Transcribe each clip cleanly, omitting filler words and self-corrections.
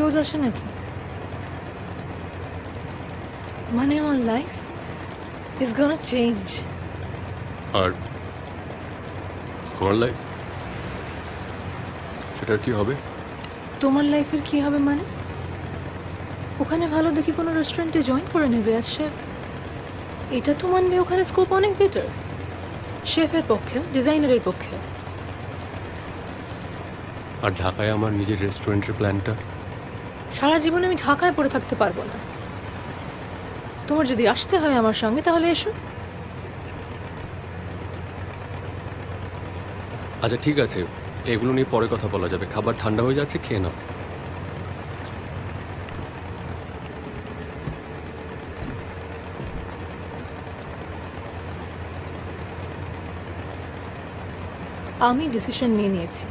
রোজ আসে নাকি? মানে আমার লাইফ ইজ গোনা চেঞ্জ। আর আমার লাইফ, সেটার কি হবে? তোমার লাইফের কি হবে মানে? ওখানে ভালো দেখি কোনো রেস্টুরেন্টে জয়েন করে নেবে অ্যাজ শেফ। এটা তো মানবে ওখানে স্কোপ অনেক বেটার, শেফের পক্ষে, ডিজাইনারের পক্ষে। আর ঢাকায় আমার নিজের রেস্টুরেন্টের প্ল্যানটা। সারা জীবনে আমি ঢাকায় পড়ে থাকতে পারবো না। তোমার যদি আসতে হয় আমার সঙ্গে তাহলে এসো। আচ্ছা ঠিক আছে, এগুলো নিয়ে পরে কথা বলা যাবে। খাবার ঠান্ডা হয়ে যাচ্ছে, খেয়ে নাও। আমি ডিসিশন নিয়ে নিয়েছি।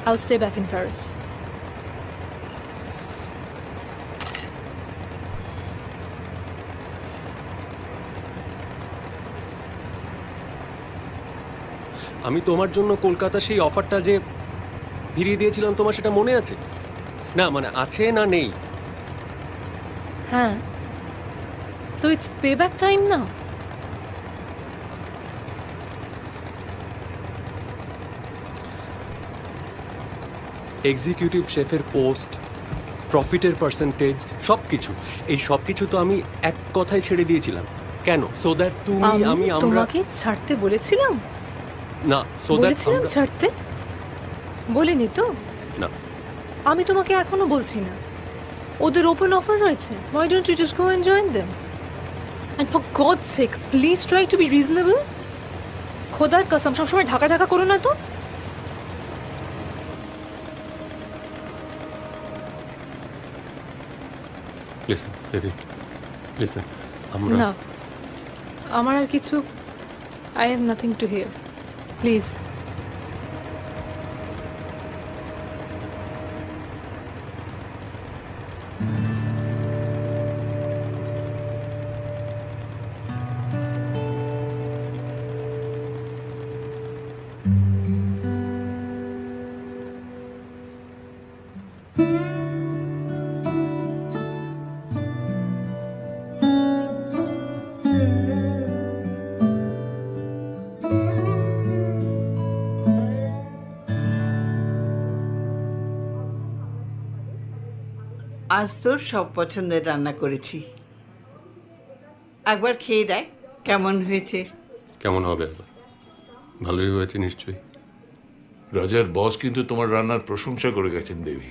I'll stay back in Paris. আমি তোমার জন্য কলকাতা সেই অফারটা যে ফিরিয়ে দিয়েছিলাম, তোমার সেটা মনে আছে? না মানে আছে না নেই? হ্যাঁ, so it's payback time now. Executive শেফের পোস্ট, প্রফিটের পার্সেন্টেজ, সব কিছু, এই সব কিছু তো আমি এক কথায় ছেড়ে দিয়েছিলাম। কেন? সো দ্যাট তুমি, আমি, আমরা। তোমাকে ছাড়তে বলেছিলাম? না, সো দ্যাট বলেছিলাম ছাড়তে? বলিনি তো? না। আমি তোমাকে এখনো বলছি না। ওদের ওপেন অফার রয়েছে, why don't you just go and join them? And for God's sake, please try to be reasonable. খোদার কসম, সবসময় ঢাকা ঢাকা করো না তো। লিসেন বেবি, লিসেন, আমরা না, আমার আর কিছু, I have nothing to hear. Please. আজ তোর সব পছন্দের রান্না করেছি, একবার খেয়ে দেখ কেমন হয়েছে। কেমন হবে আবার? ভালোই হয়েছে নিশ্চয়ই। রাজার বস কিন্তু তোমার রান্নার প্রশংসা করে গেছেন দেবী।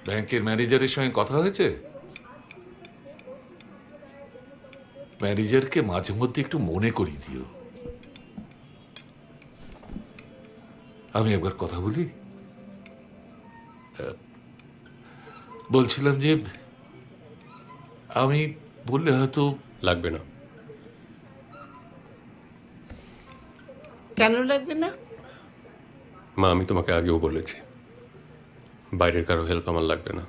ব্যাংকের ম্যানেজারের সঙ্গে কথা হয়েছে? ম্যানেজারকে মাঝে মধ্যে একটু মনে করিয়ে দিও। আমি একবার কথা বলি। বলছিলাম যে আমি বললে হয়তো লাগবে না। কেন লাগবে না? মা, আমি তোমাকে আগেও বলেছি, বাইরের কারো হেল্প আমার লাগবে না।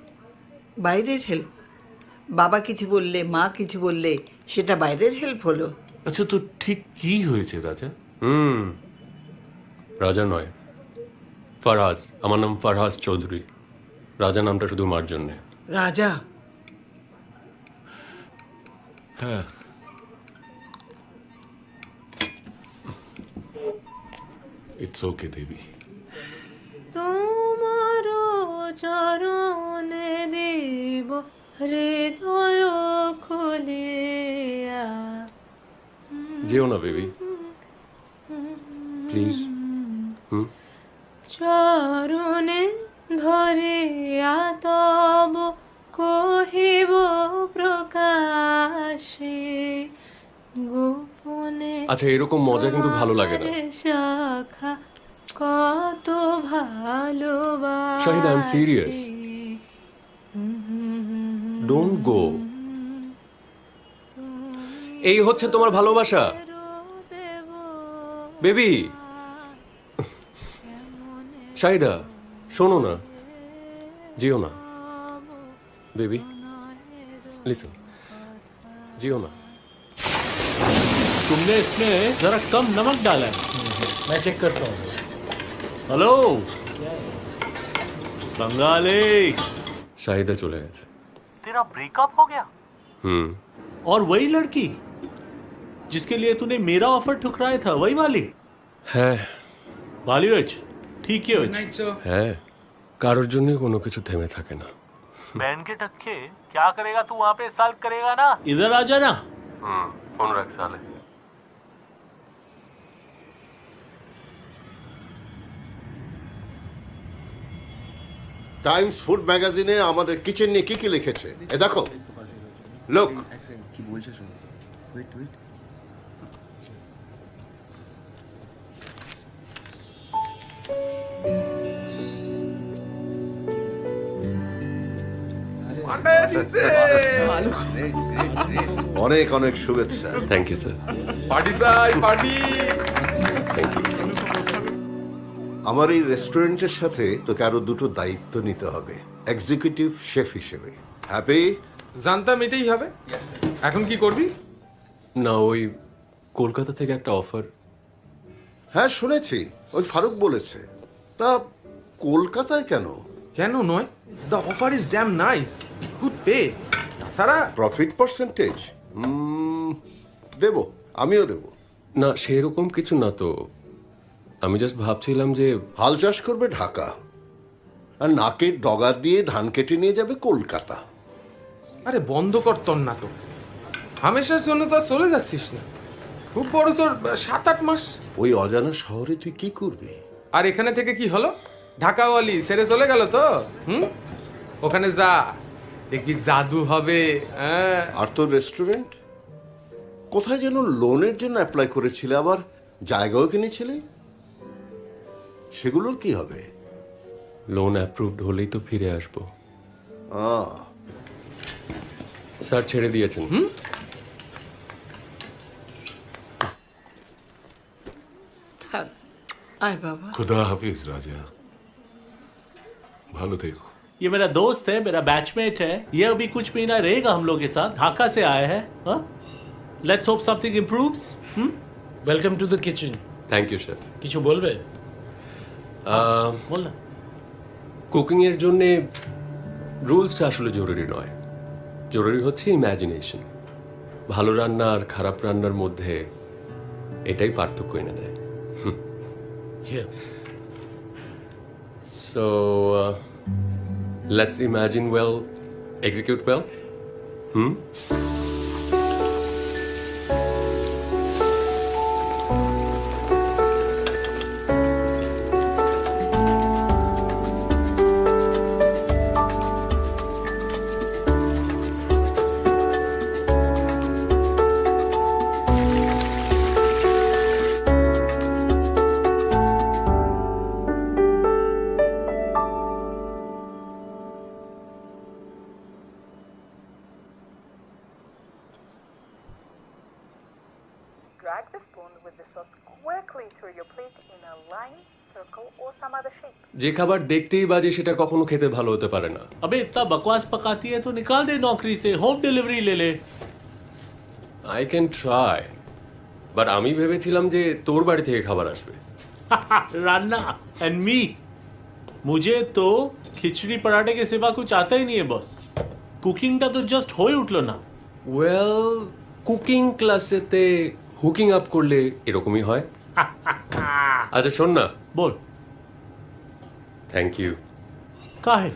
বাইরের হেল্প? বাবা কিছু বললে, মা কিছু বললে, সেটা বাইরের হেল্প হলো? আচ্ছা, তো ঠিক কি হয়েছে রাজা? রাজা নয়, ফারহাজ। আমার নাম ফারহাজ চৌধুরী। রাজা নামটা শুধু মার জন্যে। রাজা? হ্যাঁ, ইটস ওকে দেবী। তোমার চরণে দেব হৃদয় খুলিয়া। যেও না বেবি, প্লিজ। চরণে ধরিয়া তব কহিব প্রকাশে গোপনে। আচ্ছা, এরকম মজা কিন্তু ভালো লাগে না। শাখা কত ভালোবাসি। Shahid, I am serious. Don't go. এই হচ্ছে তোমার ভালোবাসা বেবি। শাহিদা, শোনো না, যেও না। बेबी लिसन जियो ना तुमने इसमें जरा कम नमक डाला है। मैं चेक करता हूँ। हेलो बंगाली, शाहिदा चले गए। तेरा ब्रेकअप हो गया? और वही लड़की जिसके लिए तूने मेरा ऑफर ठुकराया था, वही वाली? है ভালো হয়েছে, ঠিকই হয়েছে। হ্যাঁ কারোর জন্য কোনো কিছু থেমে থাকে না। बहन के टक्के क्या करेगा तू वहाँ पे, सॉल्व करेगा ना? इधर आ जाना। ফোন রাখ সালে। টাইমস ফুড ম্যাগাজিনে আমাদের কিচেন নিয়ে কি কি লিখেছে এ দেখো লোক কি বলছে শুনো ওয়েট ওয়েট অনেক অনেক শুভেচ্ছা থ্যাংক ইউ স্যার। পার্টি চাই পার্টি। Thank you. আমার এই রেস্টুরেন্টের সাথে তোকে আরো দুটো দায়িত্ব নিতে হবে এক্সিকিউটিভ শেফ হিসেবে। হ্যাপি? জানতাম এটাই হবে। এখন কি করবি? না ওই কলকাতা থেকে একটা অফার। হ্যাঁ শুনেছি, ওই ফারুক বলেছে। তা কলকাতায় কেন? কেন নয়, the offer is dam nice, good pay. তাছাড়া প্রফিট পার্সেন্টেজ দেব, আমিও দেব। না সেরকম কিছু না তো, আমি জাস্ট ভাবছিলাম যে হাল চাষ করবে ঢাকা আর নাকের ডগা দিয়ে ধান কেটে নিয়ে যাবে কলকাতা। আরে বন্ধ কর তোর নাটক, হামেশার জন্য তো আর চলে যাচ্ছিস না। খুব বড় তোর 7-8 মাস। ওই অজানা শহরে তুই কি করবি? আর এখানে থেকে কি হলো, ঢাকাওয়ালি ছেড়ে চলে গেল তো। ওখানে যা, দেখবি জাদু হবে। হ্যাঁ। আর তোর রেস্টুরেন্ট কোথায় যেন লোনের জন্য অ্যাপ্লাই করেছিলে, আবার জায়গাও কিনেছিলে, সেগুলোর কি হবে? লোন অ্যাপ্রুভড হলেই তো ফিরে আসবো। আহ, স্যার ছেড়ে দিয়েছেন। থাক, আয় বাবা। খুদা হাফিজ রাজা, ভালো থেকো। ये मेरा दोस्त है, मेरा बैचमेट है। ये अभी कुछ महीना रहेगा हम लोग के साथ। ढाका से आया है। Let's hope something improves. Welcome to the kitchen. Thank you sir. কিছু বলবে? बोल ना। কুকিংয়ের জন্যে রুলসটা আসলে জরুরি নয়, জরুরি হচ্ছে ইম্যাজিনেশন। ভালো রান্না আর খারাপ রান্নার মধ্যে এটাই পার্থক্য এনে দেয়। Here so let's imagine well, execute well. Drag the spoon with the sauce quickly through your plate in a line, circle or some other shape. যে খাবার দেখতেই বাজে সেটা কখনো খেতে ভালো হতে পারে না। अबे इतना बकवास पकाती है तो निकाल दे नौकरी से, होम डिलीवरी ले ले। আই ক্যান ট্রাই, বাট আমি ভেবেছিলাম যে তোর বাড়ি থেকে খাবার আসবে। रान्ना एंड मी, मुझे तो खिचड़ी पराठे के सिवा कुछ आता ही नहीं है बॉस। कुकिंगটা তো জাস্ট হয়ে উঠলো না। ওয়েল কুকিং ক্লাসেতে হুকিং আপ করলে এরকমই হয়। আচ্ছা শোন না, बोल। Thank you. काहे?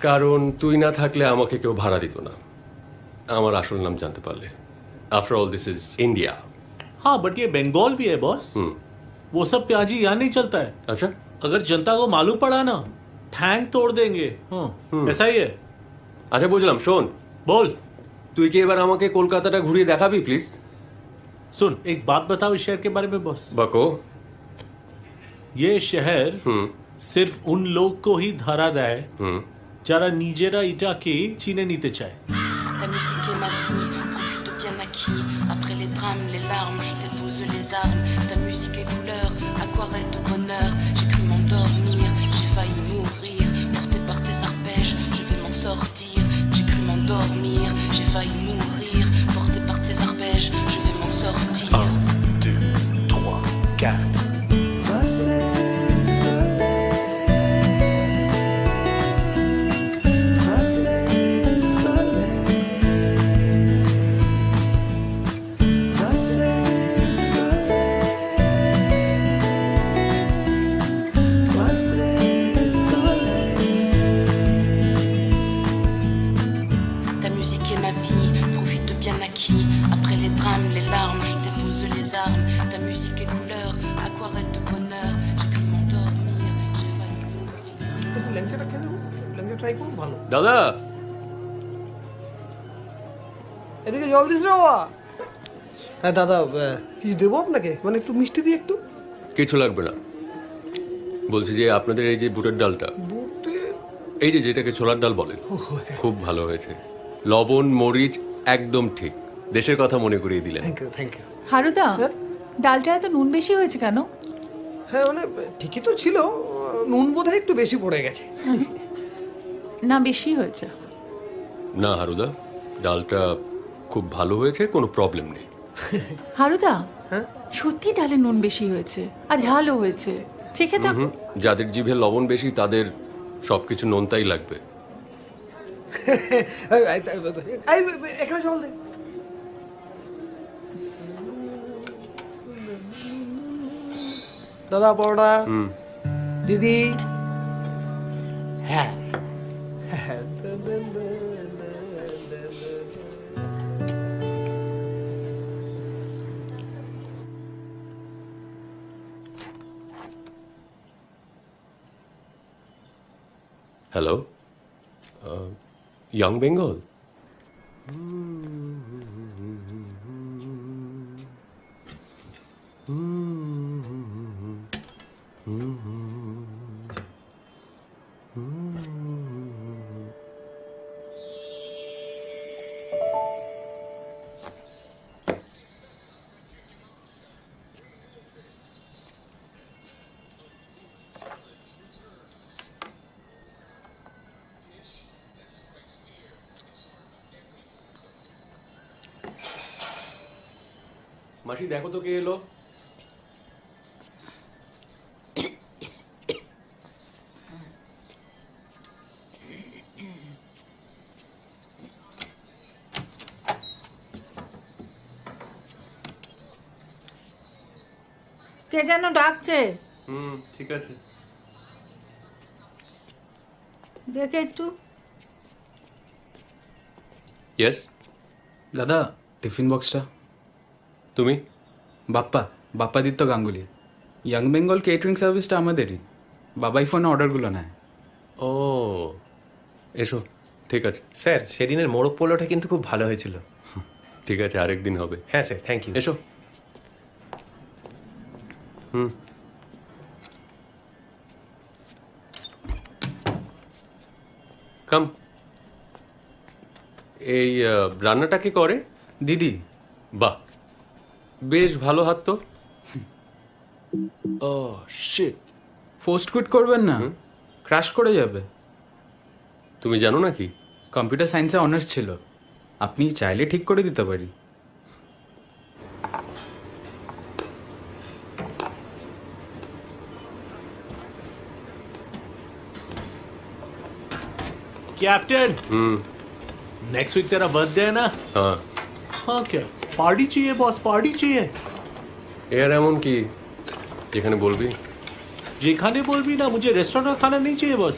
কারণ তুই না থাকলে আমাকে কেউ ভাড়া দিত না আমার আসল নাম জানতে পারলে। After all this is India. हाँ बट ये बंगाल भी है बॉस। वो सब प्याजी यहाँ नहीं चलता है। আচ্ছা अगर जनता को मालूम पड़ा ना, ठैंग तोड़ देंगे। ऐसा ही है। আচ্ছা বুঝলাম। শোন, बोल। তুই কি এবার আমাকে কলকাতাটা ঘুরিয়ে দেখাবি প্লিজ? सुन एक बात बताओ इस शहर के बारे में बॉस। বাকো। ये शहर सिर्फ उन लोग को ही धरा देয় যারা নিজেরা এটাকে চিনে নিতে চায়। Ta musique est ma vie, un phyto bien acquis. Après les drames, les larmes, je dépose les armes. Ta musique est couleur, aquarelle de bonheur. J'ai cru m'endormir, j'ai failli mourir. Porté par tes arpèges, je vais m'en sortir. sortir. J'ai cru m'endormir, j'ai failli mourir. Porté par tes arpèges, je vais m'en sortir. 1, 2, 3, 4. Ta musique est ma vie, profite bien à qui. Après les drames, les larmes, je dépose les armes. Ta musique est couleur, aquarelle de bonheur. J'ai cru m'endormir, j'ai failli mourir. ল্যাংচাটা খেয়ে দেখো, ল্যাংচা try করুন, ভালো। দাদা এদিকে জল this রে বাবা। হ্যাঁ দাদা, কিছু দেবো আপনাকে? মানে একটু মিষ্টি দিই একটু। কিছু লাগবে না, বলছি যে আপনাদের এই যে বুটের ডালটা, বুটে এই যে যেটাকে ছোলার ডাল বলেন, খুব ভালো হয়েছে। লবণ মরিচ একদম ঠিক, দেশের কথা মনে করিয়ে দিলেন। Thank you, thank you. হারুদা, ডালটা এত নুন বেশি হয়েছে কেন? হ্যাঁ মানে ঠিকই তো ছিল, নুন বোধহয় একটু বেশি পড়ে গেছে। না, বেশি হয়েছে। না হারুদা, ডালটা খুব ভালো হয়েছে, কোনো প্রবলেম নেই। হারুদা, হ্যাঁ? সত্যি ডালে নুন বেশি হয়েছে আর ঝালও হয়েছে। চেখে থাক। যাদের জিভে লবণ বেশি তাদের সবকিছু নোনতাই লাগবে। এখানে জল দে। দাদা পরোটা। দিদি। হ্যাঁ। Hello, young Bengal? মাসি দেখো তো কে এলো। কে যেন ডাকছে, ঠিক আছে। দেখে একটু। ইয়েস, দাদা টিফিন বক্সটা। তুমি? বাপ্পাদিত্য গাঙ্গুলি। ইয়াং বেঙ্গল কেটারিং সার্ভিসটা আমাদেরই, বাবাই ফোনে অর্ডারগুলো নেয়। ও এসো, ঠিক আছে। স্যার সেদিনের মোরগ পোলোটা কিন্তু খুব ভালো হয়েছিল। ঠিক আছে, আরেকদিন হবে। হ্যাঁ স্যার, থ্যাংক ইউ। এসো। কাম। এই রান্নাটা কি করে? দিদি। বাহ, বেশ ভালো হাত তো। ও শিট। পোস্ট কুইট করবেন না, ক্র্যাশ করে যাবে। তুমি জানো নাকি? কম্পিউটার সায়েন্সে অনার্স ছিল, আপনি চাইলে ঠিক করে দিতে পারি। कैप्टन, नेक्स्ट वीक तेरा बर्थडे है ना? हाँ। हाँ क्या पार्टी चाहिए बॉस, पार्टी चाहिए। এর এমন কি যেখানে বলবি? जेखाने बोल भी ना, मुझे रेस्टोरेंट का खाना नहीं चाहिए बस।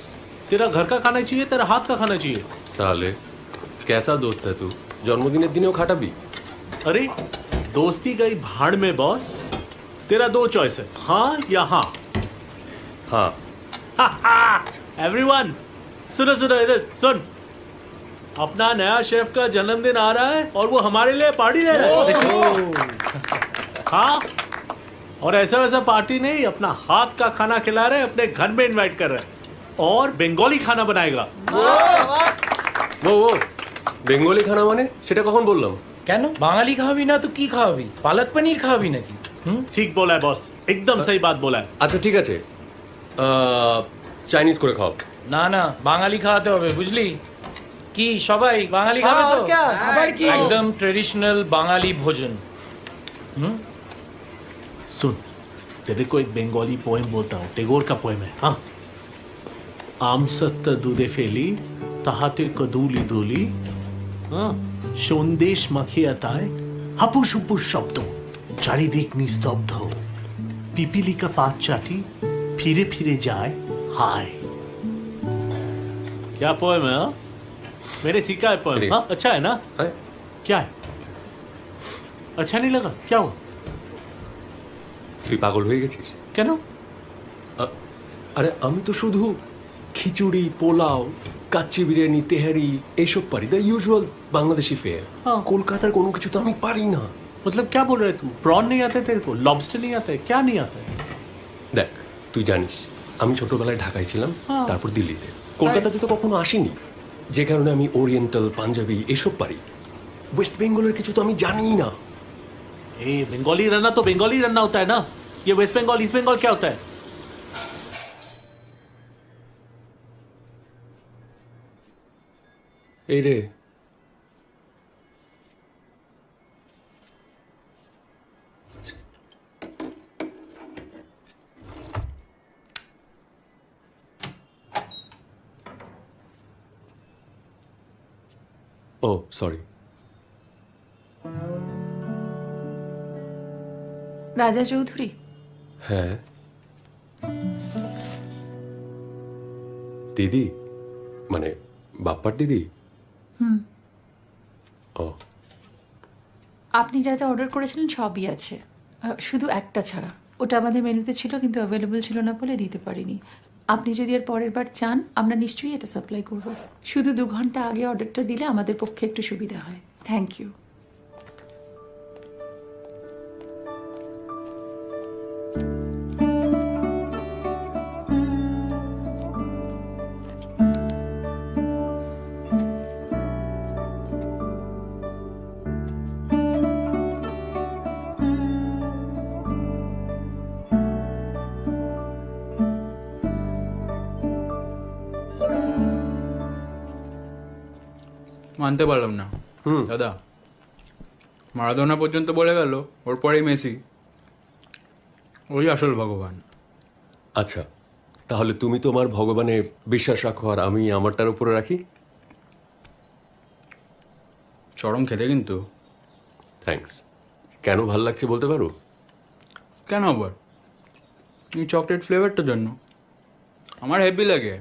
तेरा घर का खाना चाहिए, तेरा हाथ का खाना चाहिए। साले कैसा दोस्त है तू, जन्मदिনের দিনেও খাটাবি? अरे दोस्ती गई भाड़ में बॉस। तेरा दो चॉइस है, हाँ या हाँ। हाँ। एवरीवन सुनो सुनो, इधर सुन। अपना नया शेफ का जन्मदिन आ रहा है और वो हमारे लिए पार्टी दे रहा है। हाँ, और ऐसा वैसा पार्टी नहीं, अपना हाथ का खाना खिला रहे हैं, अपने घर में इनवाइट कर रहे हैं और बंगाली खाना बनाएगा। वो বেঙ্গলি খানা মানে সেটা কখন বললাম? কেন বাঙালি খাওয়াবি না তো কি খাওয়াবি? পালক পনির খাওয়াবি নাকি? ठीक बोला है बॉस, एकदम सही बात बोला है। আচ্ছা ঠিক আছে, চাইনিজ করে খাও। না না, বাঙালি খাওয়াতে হবে বুঝলি। কি সবাই বাঙালি খাবে তো আবার কি একদম ট্রেডিশনাল বাঙালি ভোজন सुन तेरे को एक बंगाली पोएम बोलता हूँ टैगोर का पोएम है हाँ आम सत्त दूधे फेली তাহাতে কদুলি দুলি হ্যাঁ সন্দেশ মাখিয়াতায় হাপুস হুপুস শব্দ চারিদিক নিস্তব্ধ পিপিলিকা পাত চাটি फिरे फिरे जाए हाय क्या पोएम है हाँ? मेरे सीखा है पोएम हाँ अच्छा है ना है? क्या है अच्छा नहीं लगा क्या हुआ তুই পাগল হয়ে গেছিস? কেন আরে আমি তো শুধু খিচুড়ি পোলাও কাচ্চি বিরিয়ানি তেহারি এইসব পারি দ্য ইউজুয়াল বাংলাদেশি ফেয়ার हाँ। কলকাতার কোনো কিছু তো আমি পারি না। मतलब क्या बोल रहे तू प्रॉन नहीं आते तेरे को लॉबस्टर नहीं आता है क्या नहीं आता है দেখ তুই জানিস আমি ছোটবেলায় ঢাকায় ছিলাম, হ্যাঁ। তারপর দিল্লিতে। কলকাতাতে তো কখনো আসিনি, যে কারণে আমি ওরিয়েন্টাল পাঞ্জাবি এসব পারি। ওয়েস্ট বেঙ্গলের কিছু তো আমি জানিই না। ए बंगाली रन्ना तो बंगाली रन्ना होता है ना, ये वेस्ट बंगाल ईस्ट बंगाल क्या होता है? এই রে ও সরি। রাজা চৌধুরী, হ্যাঁ দিদি, মানে বাপ্পার দিদি। ও আপনি যা যা অর্ডার করেছিলেন সবই আছে, শুধু একটা ছাড়া। ওটা আমাদের মেনুতে ছিল কিন্তু অ্যাভেলেবল ছিল না বলে দিতে পারিনি। আপনি যদি এর পরের বার চান আমরা নিশ্চয়ই এটা সাপ্লাই করব। শুধু 2 ঘন্টা আগে অর্ডারটা দিলে আমাদের পক্ষে একটু সুবিধা হয়। Thank you. মানতে পারলাম না দাদা, মারাদোনা পর্যন্ত বলে গেল ওর পরেই মেসি, ওই আসল ভগবান। আচ্ছা, তাহলে তুমি তোমার ভগবানে বিশ্বাস রাখো আর আমি আমারটার উপরে রাখি। চরম খেতে কিন্তু। থ্যাঙ্কস। কেন ভাল লাগছে বলতে পারো? কেন আবার? এই চকলেট ফ্লেভারটার জন্য আমার হেভি লাগে।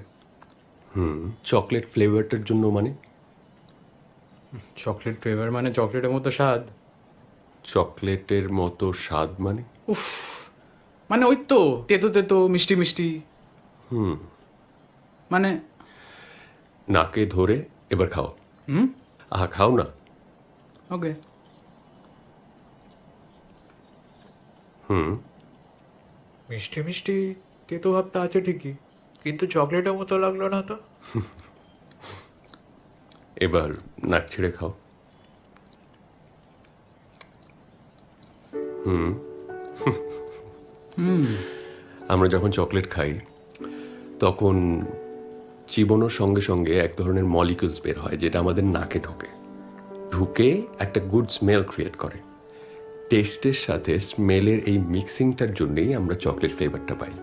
চকলেট ফ্লেভারটার জন্য মানে? চকলেট ফ্লেভার মানে চকলেটের মতো স্বাদ। চকলেটের মতো স্বাদ মানে? মানে ওই তো তেতো তেতো মিষ্টি মিষ্টি। মানে নাকে ধরে এবার খাও। আহা খাও না। ওকে। মিষ্টি মিষ্টি তেতো ভাবটা আছে ঠিকই, কিন্তু চকলেটের মতো লাগলো না তো। এবার নাক ছেড়ে খাও। আমরা যখন চকলেট খাই তখন চিবানোর সঙ্গে সঙ্গে এক ধরনের মলিকিউলস বের হয় যেটা আমাদের নাকে ঢুকে একটা গুড স্মেল ক্রিয়েট করে। টেস্টের সাথে স্মেলের এই মিক্সিংটার জন্যই আমরা চকলেট ফ্লেভারটা পাই।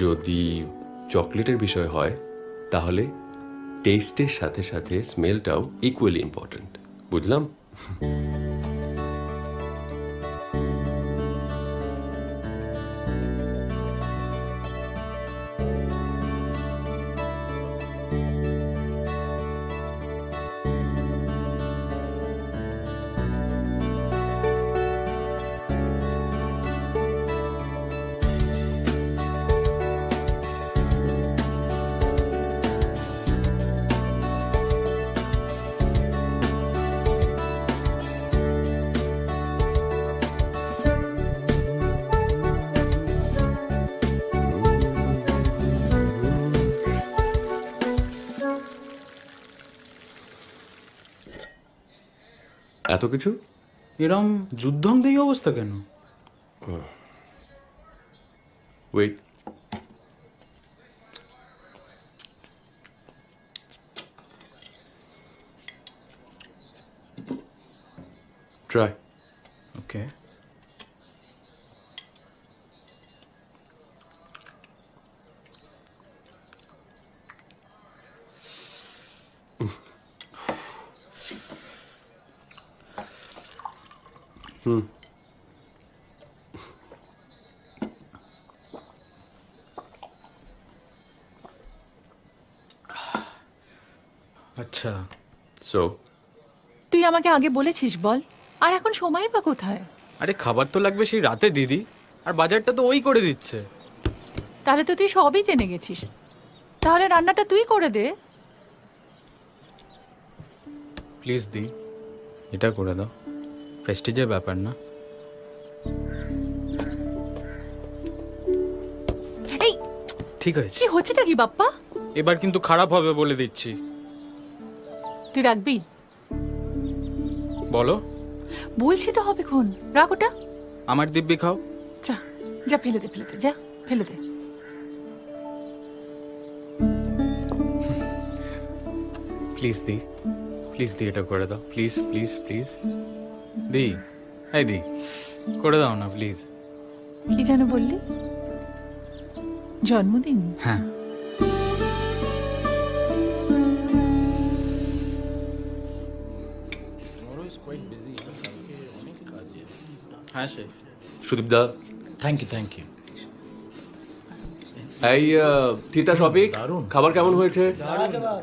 যদি চকলেটের বিষয় হয় তাহলে টেস্টের সাথে সাথে স্মেলটাও ইকুয়ালি ইম্পর্ট্যান্ট। বুঝলাম? এত কিছু? এরম যুদ্ধংদেহী অবস্থা কেন? Wait, try. ওকে। আচ্ছা, সো তুই আমাকে আগে বলেছিস বল, আর এখন সময় বা কোথায়? আরে খাবার তো লাগবে সেই রাতে দিদি, আর বাজারটা তো ওই করে দিচ্ছে। তাহলে তো তুই সবই জেনে গেছিস, তাহলে রান্নাটা তুই করে দে। প্লিজ দি, এটা করে দাও, প্রেস্টিজের ব্যাপার না। এই ঠিক আছে, কি হচ্ছেটা কি বাপ্পা? এবার কিন্তু খারাপ হবে বলে দিচ্ছি। তুই রাখবি? বলো। বলছি তো হবে খন, রাখ ওটা। আমার দিব্যি খাও। যা যা, ফেলে দে, ফেলে দে, যা ফেলে দে। প্লিজ দি, প্লিজ দি, এটা করে দাও, প্লিজ প্লিজ প্লিজ। দি, এই দি, করে দাও না প্লিজ। কি যেন বললি? জন্মদিন? হ্যাঁ। হ্যাঁ শেফ। সুদীপ দা, থ্যাংক ইউ, থ্যাংক ইউ। এই থিতা শফিক, খাবার কেমন হয়েছে?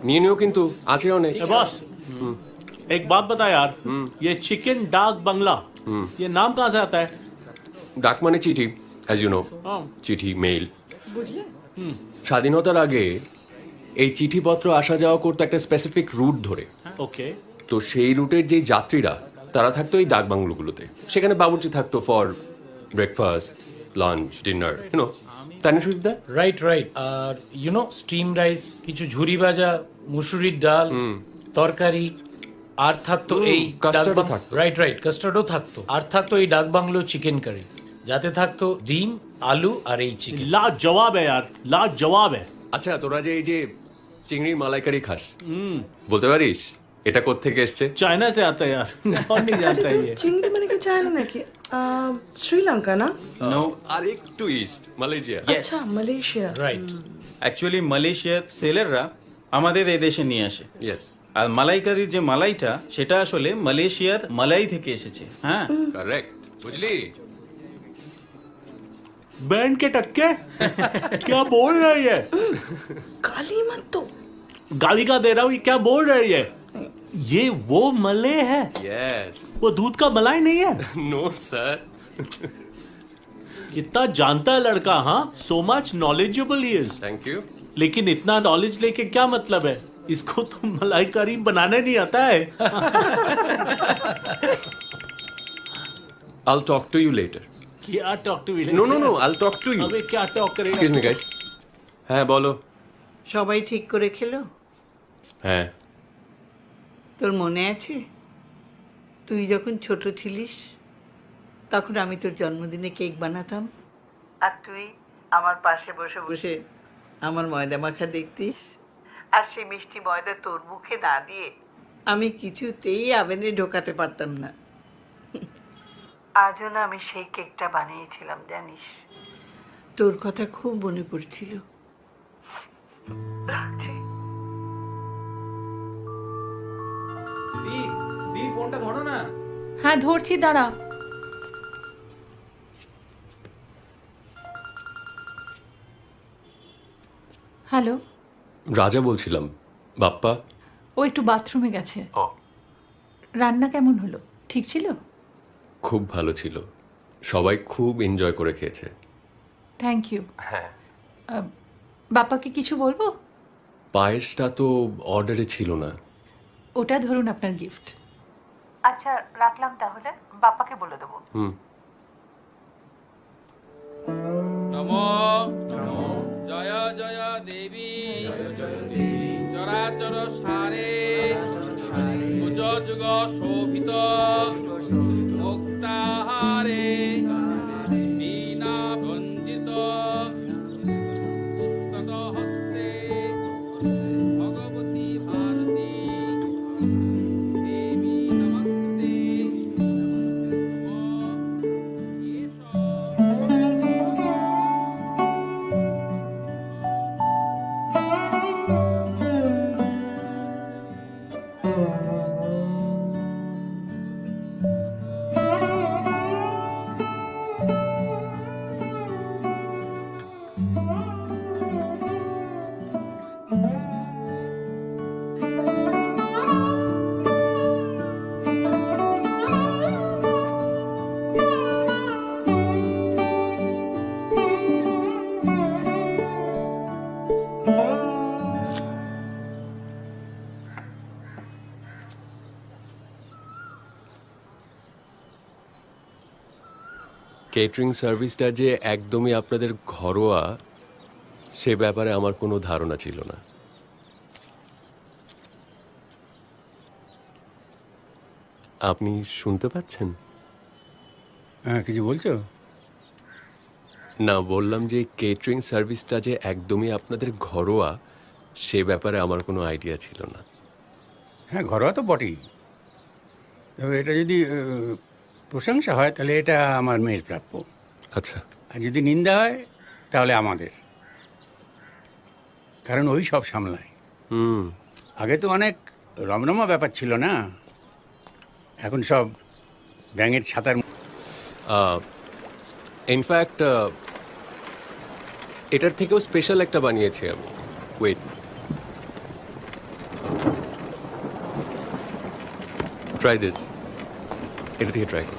নিয়ে নিও কিন্তু, আছে অনেক। बॉस एक बात बता यार, ये चिकन डाक बंगला, ये नाम कहाँ से आता है? ডাক মানে চিঠি, অ্যাজ ইউ নো, हाँ, চিঠি, মেইল। স্বাধীনতার আগে এই চিঠিপত্র আসা যাওয়া করতো একটা স্পেসিফিক রুট ধরে। ओके। তো সেই রুটের যে যাত্রীরা তারা থাকতো এই ডাক বাংলোগুলোতে, সেখানে বাবুর্চি থাকতো for breakfast, lunch, dinner, you know, তাই না সুদীপ দা? Right right. আর ইউনো স্টিম রাইস, কিছু ঝুরি ভাজা, মুসুরির ডাল, তরকারি, আর থাকতো এই কাস্টার্ডও থাকতো। রাইট রাইট, কাস্টার্ডও থাকতো, আর থাকতো এই ডাক বাংলো চিকেন কারি, যাতে থাকতো ডিম, আলু আর এই চিকেন। लाजवाब है यार, लाजवाब है। আচ্ছা, তোরা যে এই যে চিংড়ির মালাইকারি খাস, বলতে পারিস এটা কোত্থেকে এসছে? चाइना से आता है यार, कौन नहीं जानता है ये। চিংড়ি মানে কি চায়না নাকি? শ্রীলঙ্কা না? নো, আর একটু ইস্ট, মালয়েশিয়া। আচ্ছা, মালয়েশিয়া। রাইট। অ্যাকচুয়ালি মালয়েশিয়ার সেলাররা আমাদের এই দেশে নিয়ে আসে। ইয়েস, আর মালাইকারির যে মালাইটা, সেটা আসলে মালয়েশিয়ার মালাই থেকে এসেছে। হ্যাঁ, কারেক্ট, বুঝলি? बैंड के टक्के क्या बोल रही है? কালি মত তো। गाली का दे रहा हूँ, ये क्या बोल रही है? ये वो मले है, यस। वो दूध का मलाई नहीं है। No sir. कितना जानता है लड़का, हाँ, so much knowledgeable he is. Thank you. लेकिन इतना नॉलेज लेके क्या मतलब है? इसको तो मलाई करी बनाने नहीं आता है। I'll talk to you later. क्या talk to No, no, no, I'll talk to you. अबे क्या टॉक करेगा? Excuse me, guys. হ্যাঁ বলো। সবাই ঠিক করে খেলো? হ্যাঁ। তোর মনে আছে তুই যখন ছোট ছিলিস, তখন আমি তোর জন্মদিনে কেক বানাতাম, আর তুই আমার পাশে বসে বসে আমার ময়দা মাখা দেখতিস, আর সেই মিষ্টি ময়দা তোর মুখে না দিয়ে আমি কিছুতেই আভেনে ঢোকাতে পারতাম না। আজও না আমি সেই কেকটা বানিয়েছিলাম, জানিস? তোর কথা খুব মনে পড়ছিল। রাখছি। দি, ফোনটা ধরো না। হ্যাঁ ধরছি, দাঁড়া। হ্যালো, রাজা বলছিলাম। বাপ্পা? ও একটু বাথরুমে গেছে। রান্না কেমন হলো? ঠিক ছিল? খুব ভালো ছিল, সবাই খুব এনজয় করে খেয়েছে। Thank you. হ্যাঁ। বাপ্পাকে কিছু বলবো? পায়েসটা তো অর্ডারে ছিল না। ওটা ধরুন আপনার গিফট। আচ্ছা, রাখলাম তাহলে, বাপ্পাকে বলে দেবো। নমো জয় জয় দেবী চরাচর সারে কুজ যুগ শোভিত মুক্তাহারে বীণা ভঞ্জিত পুস্তক হস্তে ভগবতী ভারতী দেবী নমস্তে কেটারিং সার্ভিসটা যে একদমই আপনাদের ঘরোয়া সে ব্যাপারে আমার কোনো ধারণা ছিল না। আপনি শুনতে পাচ্ছেন? হ্যাঁ, কিছু বলছো? না, বললাম যে কেটারিং সার্ভিসটা যে একদমই আপনাদের ঘরোয়া সে ব্যাপারে আমার কোনো আইডিয়া ছিল না। হ্যাঁ, ঘরোয়া তো বটেই, তবে এটা যদি প্রশংসা হয় তাহলে এটা আমার মেয়ের প্রাপ্য। আচ্ছা। আর যদি নিন্দা হয় তাহলে আমাদের, কারণ ওই সব সামলায়। আগে তো অনেক রমরমা ব্যাপার ছিল না, এখন সব ব্যাঙের ছাতার। ইনফ্যাক্ট এটার থেকেও স্পেশাল একটা বানিয়েছি আমি। Wait, try this. এটা থেকে ট্রাই কর।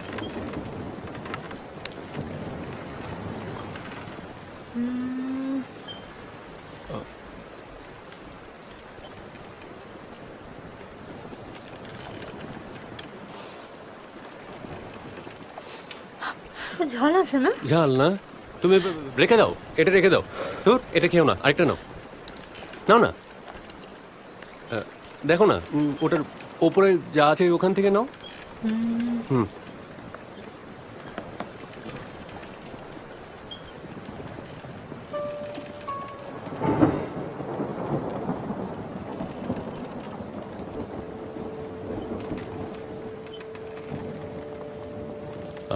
ঝাল আছে না? ঝাল না? তুমি রেখে দাও, এটা রেখে দাও। তোর এটা খেও না, আরেকটা নাও। নাও না, দেখো না ওটার ওপরে যা আছে ওখান থেকে নাও। হুম।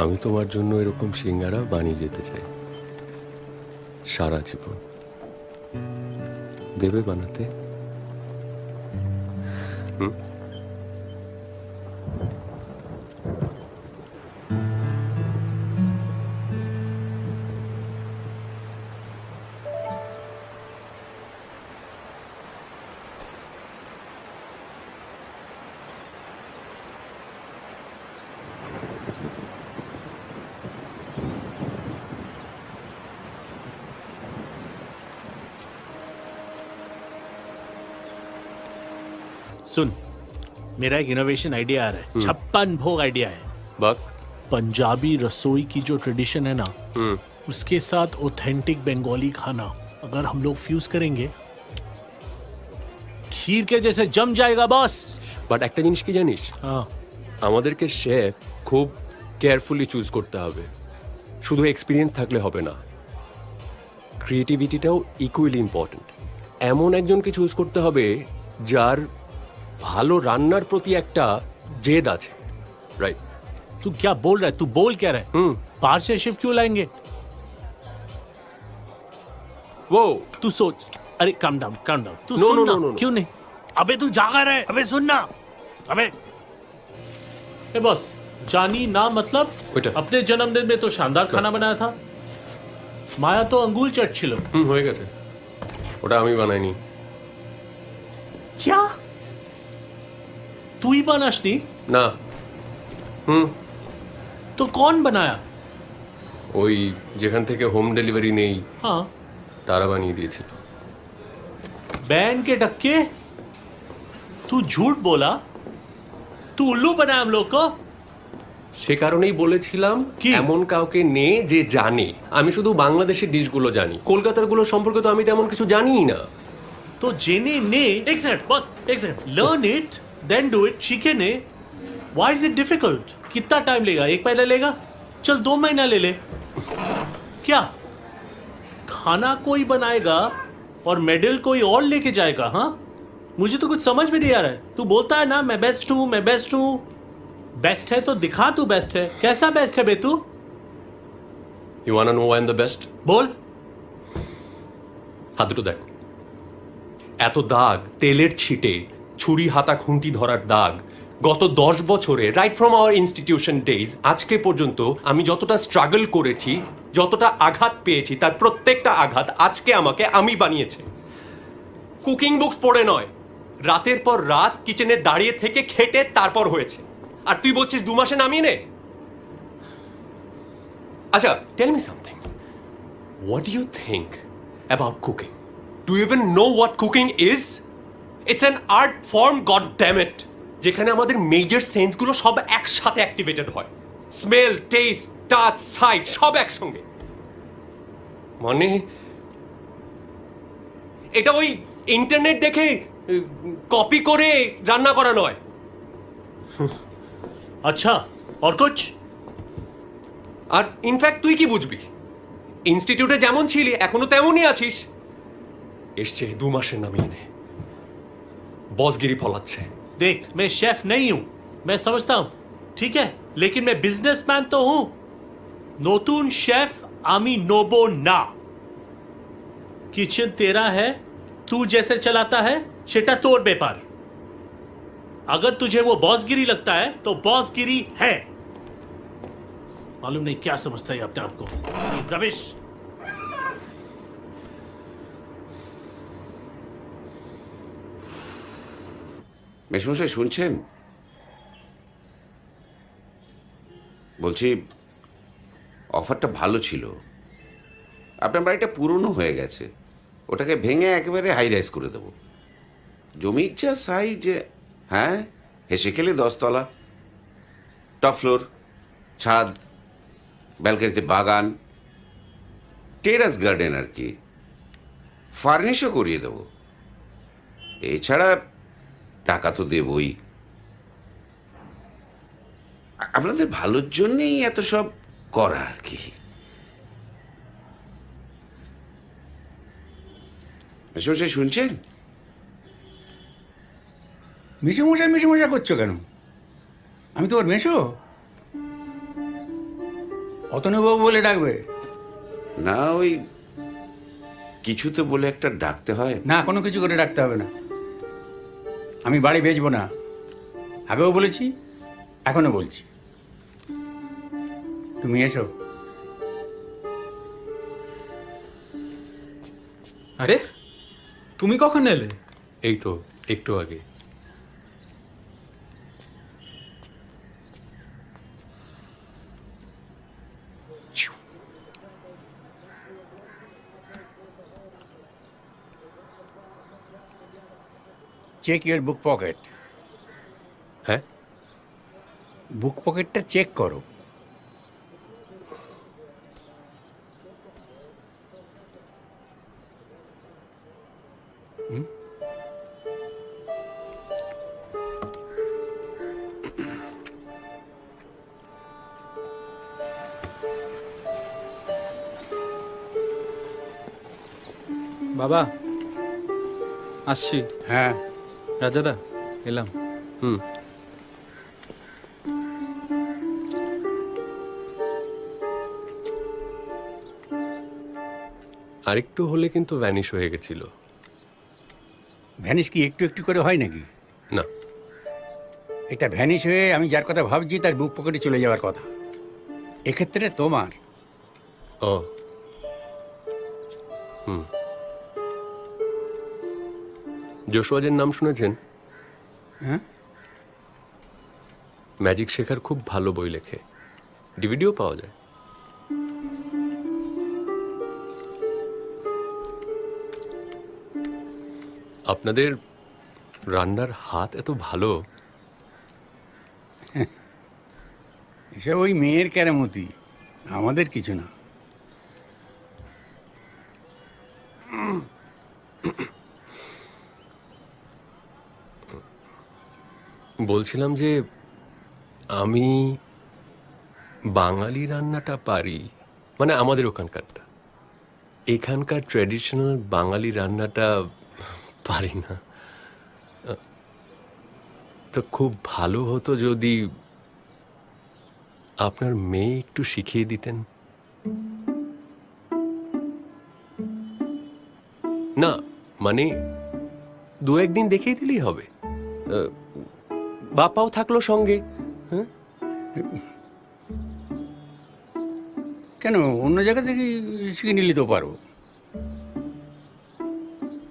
আমি তোমার জন্য এরকম সিঙ্গারা বানিয়ে যেতে চাই সারা জীবন। দেবে বানাতে? হুম। सुन, मेरा एक इनोवेशन आइडिया आ रहा है। 56 भोग आइडिया है। बक पंजाबी रसोई की जो ट्रेडिशन है ना, उसके साथ ऑथेंटिक बंगाली खाना अगर हम लोग फ्यूज करेंगे, खीर के जैसे जम जाएगा बॉस। বাট একটা জিনিস কি জানিস, हाँ, আমাদেরকে শেফ খুব কেয়ারফুলি চুজ করতে হবে। শুধু এক্সপিরিয়েন্স থাকলে হবে না, ক্রিয়েটিভিটিটাও ইকুয়ালি ইম্পর্ট্যান্ট। এমন একজনকে চুজ করতে হবে যার ভালো রান্নার প্রতি একটা জেদ আছে। রাইট? तू क्या बोल रहा है? तू बोल क्या रहा है? बाहर से शेफ क्यों लाएंगे? वो तू सोच। अरे काम डाउन, काम डाउन। तू No, सुन no, ना। no, no, no. क्यों नहीं? अबे तू जागा रहे? अबे सुन ना। अबे ए बॉस, जानी ना मतलब ওইটা अपने जन्मदिन में तो शानदार खाना बनाया था। माया तो अंगूल चट छिलो। হয়ে गেছে, ওটা আমি বানাইনি। क्या? तू ही बनाशनी? না। तो कौन बनाया? ওই যেখান থেকে হোম ডেলিভারি নেই हाँ, তারা বানিয়ে দিয়েছিল। बैन के डक्के। तू झूठ बोला। तू उल्लू बनाया हम लोग को। সে কারণেই বলেছিলাম কি? এমন কাউকে নে যে জানে। আমি শুধু বাংলাদেশের ডিশগুলো জানি, কলকাতার গুলো সম্পর্কে তো আমি তেমন কিছু জানিই না। तो जेने ने एक सेकंड बस, एक second. Learn it then do it. सीखे ने। Why is it difficult? कितना टाइम लेगा? 1 महीना लेगा? चल 2 महीना ले ले। क्या खाना कोई बनाएगा और मेडल कोई और लेके जाएगा? हाँ, मुझे तो कुछ समझ में नहीं आ रहा है। तू बोलता है ना मैं बेस्ट हूं, मैं बेस्ट हूं। बेस्ट है तो दिखा तू बेस्ट है। कैसा बेस्ट है बे तू? You want to know I am the best? बोल। হাত দুটো দেখ, এত দাগ, তেলের ছিটে, ছুরি হাতা খুন্তি ধরার দাগ। গত 10 বছরে right from our institution days আজকে পর্যন্ত আমি যতটা স্ট্রাগল করেছি, যতটা আঘাত পেয়েছি, তার প্রত্যেকটা আঘাত আজকে আমাকে আমি বানিয়েছে। কুকিং বুকস পড়ে নয়, রাতের পর রাত কিচেনে দাঁড়িয়ে থেকে খেটে তারপর হয়েছে। আর তুই বলছিস 2 মাসে নামিয়ে নে? আচ্ছা, tell me something. What do you think about cooking? Do you even know what cooking is? It's an art form, god damn it! যেখানে আমাদের মেজর সেন্সগুলো সব একসাথে অ্যাক্টিভেটেড হয়। স্মেল, টেস্ট, টাচ, সাইট সব একসঙ্গে। মানে এটা ওই ইন্টারনেট দেখে কপি করে রান্না করা নয়। अच्छा और कुछ? আর ইনফ্যাক্ট তুই কি বুঝবি? ইনস্টিটিউটে যেমন ছিলি এখনো তেমনই আছিস। এসছে 2 মাসের নামিয়ে নে, বসগিরি ফলাচ্ছে। देख मैं शेफ नहीं हूं, मैं समझता हूं, ठीक है, लेकिन मैं बिजनेसमैन तो हूं। नतून शेफ आमी नोबो ना। किचन तेरा है, तू जैसे चलाता है सेटा तोर बेपार। अगर तुझे वो बॉसगिरी लगता है तो बॉसगिरी है। मालूम नहीं क्या समझता है अपने आप को, रमेश। মেশমশাই শুনছেন? বলছি অফারটা ভালো ছিল। আপনার বাড়িটা পুরনো হয়ে গেছে, ওটাকে ভেঙে একেবারে হাই রাইজ করে দেবো। জমির যা সাইজ, হ্যাঁ, হেসে খেলে 10 তলা, টপ ফ্লোর, ছাদ, ব্যালকনিতে বাগান, টেরাস গার্ডেন আর কি, ফার্নিশও করিয়ে দেবো। এছাড়া টাকা তো দেবই। আপনাদের ভালোর জন্যেই এত সব করা আর কি। মেশমশাই শুনছেন? মিশমশাই করছো কেন? আমি তোমার মেশো? অতনুবাবু বলে ডাকবে না, ওই কিছু তো বলে একটা ডাকতে হয়। না, কোনো কিছু করে ডাকতে হবে না। আমি বাড়ি বেচবো না, আগেও বলেছি, এখনো বলছি। তুমি এসো। আরে তুমি কখন এলে? এই তো একটু আগে। Check your book pocket. হ্যাঁ, বুক পকেটটা চেক করো। বাবা আসছি। হ্যাঁ রাজাদা এলাম। আরেকটু হলে কিন্তু ভ্যানিশ হয়ে গেছিল। ভ্যানিশ কি একটু একটু করে হয় নাকি? না, এটা ভ্যানিশ হয়ে আমি যার কথা ভাবছি তার বুক পকেটে চলে যাওয়ার কথা। এক্ষেত্রে তোমার। ও হুম, জোশুয়াজের নাম শুনেছেন? হ্যাঁ, ম্যাজিক শেখার খুব ভালো বই লেখে, ডিভিডিও পাওয়া যায়। আপনাদের রান্নার হাত এত ভালো। এসব ওই মেয়ের কেরামতি, আমাদের কিছু না। বলছিলাম যে আমি বাঙালি রান্নাটা পারি, মানে আমাদের ওখানকারটা। এখানকার ট্র্যাডিশনাল বাঙালি রান্নাটা পারি না। তো খুব ভালো হতো যদি আপনার মেয়ে একটু শিখিয়ে দিতেন। না মানে 2-1 দিন দেখিয়ে দিলেই হবে, বাপাও থাকলো সঙ্গে। হ্যাঁ, কেন অন্য জায়গা থেকে শিখে নিলে তো পারো।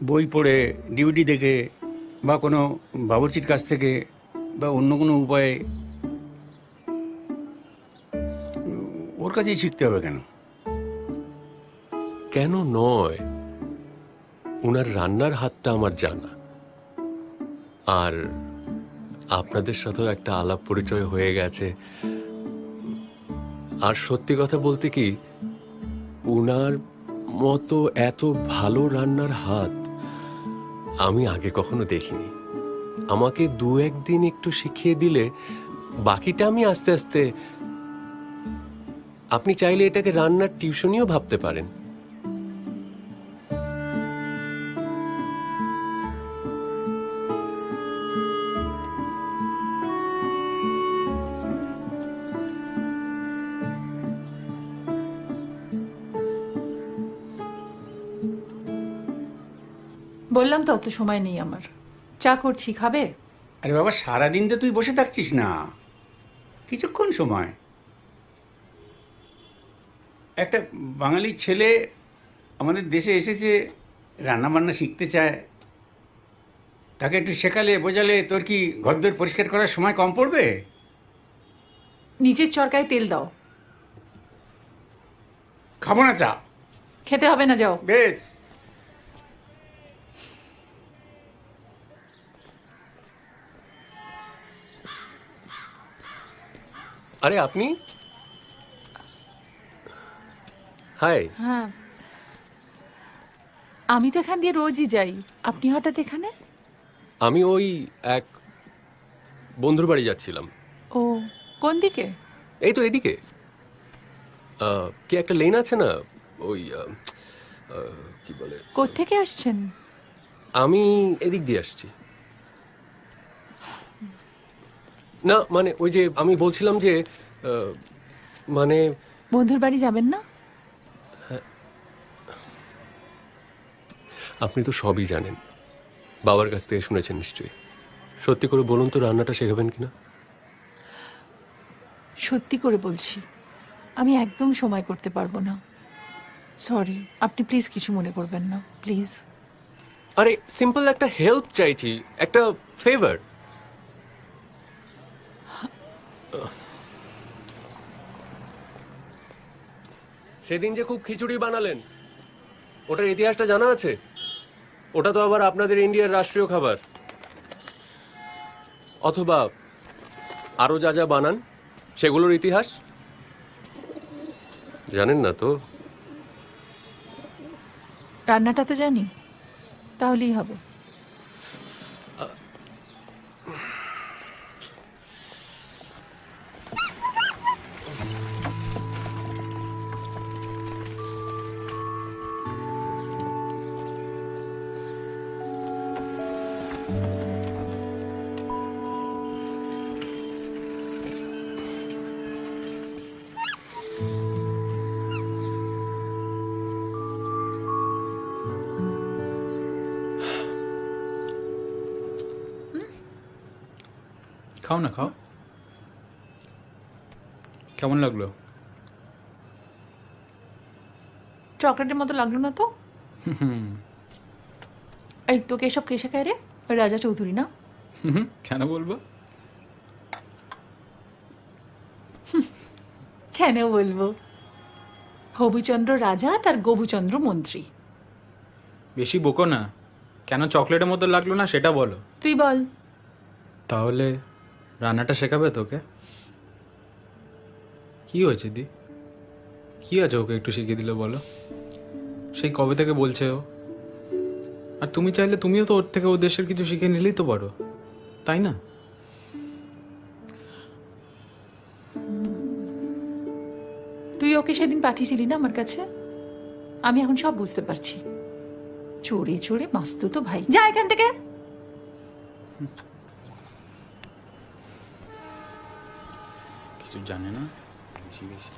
বই পড়ে, ডিউটি দেখে, বা কোনো বাবুর্চির কাছ থেকে, বা অন্য কোনো উপায়ে ওর কাছেই শিখতে হবে। কেন? কেন নয়, ওনার রান্নার হাতটা আমার জানা, আর আপনাদের সাথেও একটা আলাপ পরিচয় হয়ে গেছে। আর সত্যি কথা বলতে কি, উনার মতো এত ভালো রান্নার হাত আমি আগে কখনো দেখিনি। আমাকে 2-1 দিন একটু শিখিয়ে দিলে বাকিটা আমি আস্তে আস্তে। আপনি চাইলে এটাকে রান্নার টিউশনিও ভাবতে পারেন। বললাম তো অত সময় নেই আমার। চা করছি, খাবে? আরে বাবা, সারাদিন তো তুই বসে থাকছিস না, কিছুক্ষণ সময়। একটা বাঙালি ছেলে আমাদের দেশে এসেছে, রান্না বান্না শিখতে চায়, তাকে একটু শেখালে বোঝালে তোর কি ঘরদোর পরিষ্কার করার সময় কম পড়বে? নিচের চরকায় তেল দাও। খাবো না চা। খেতে হবে না, যাও। বেশ। আরে আপনি? হাই। হ্যাঁ, আমি তো এখান দিয়ে রোজই যাই, আপনি হঠাৎ এখানে? আমি ওই এক বন্ধুর বাড়ি যাচ্ছিলাম। ও, কোন দিকে? এই তো এদিকে। কি একটা লেন আছে না, ওই কি বলে। কোত্থেকে আসছেন? আমি এদিক দিয়ে আসছি। না মানে ওই যে আমি বলছিলাম যে মানে বন্ধুর বাড়ি যাবেন না? আপনি তো সবই জানেন, বাবার কাছ থেকে শুনেছেন নিশ্চয়ই। সত্যি করে বলুন তো, রান্নাটা শেখাবেন কিনা? সত্যি করে বলছি, আমি একদম সময় করতে পারবো না। সরি, আপনি প্লিজ কিছু মনে করবেন না, প্লিজ। আরে সিম্পল একটা হেল্প চাইছি, একটা ফেভার। সেদিন যে খুব খিচুড়ি বানালেন, ওটার ইতিহাসটা জানা আছে? ওটা তো আবার আপনাদের ইন্ডিয়ার রাষ্ট্রীয় খাবার। অথবা আরো যা যা বানান সেগুলোর ইতিহাস জানেন না তো? রান্নাটা তো জানি, তাহলেই হবে। খাও না, খাও। কেমন লাগলো? চকলেটের মতো লাগলো না তো? এই তোকে এসব কে শেখায় রে? ওই রাজা চৌধুরী না? কেন বলবো? কেন বলবো? হবুচন্দ্র রাজা তার গবুচন্দ্র মন্ত্রী। বেশি বকো না। কেন চকলেটের মতো লাগলো না সেটা বলো। তুই বল। তাহলে রান্নাটা শেখাবে তোকে? কি হয়েছে দি? কি আছে ওকে একটু শিখিয়ে দিলে বলো? সেই কবে থেকে বলছে ও। আর তুমি চাইলে তুমিও তো ওর থেকে ও দেশের কিছু শিখে নিলেই তো পারো, তাই না? তুই ওকে সেদিন পাঠিয়েছিলি না আমার কাছে? আমি এখন সব বুঝতে পারছি। চোরে চোরে মাস্ত তো ভাই। যা এখান থেকে। কিছু জানে না বেশি বেশি।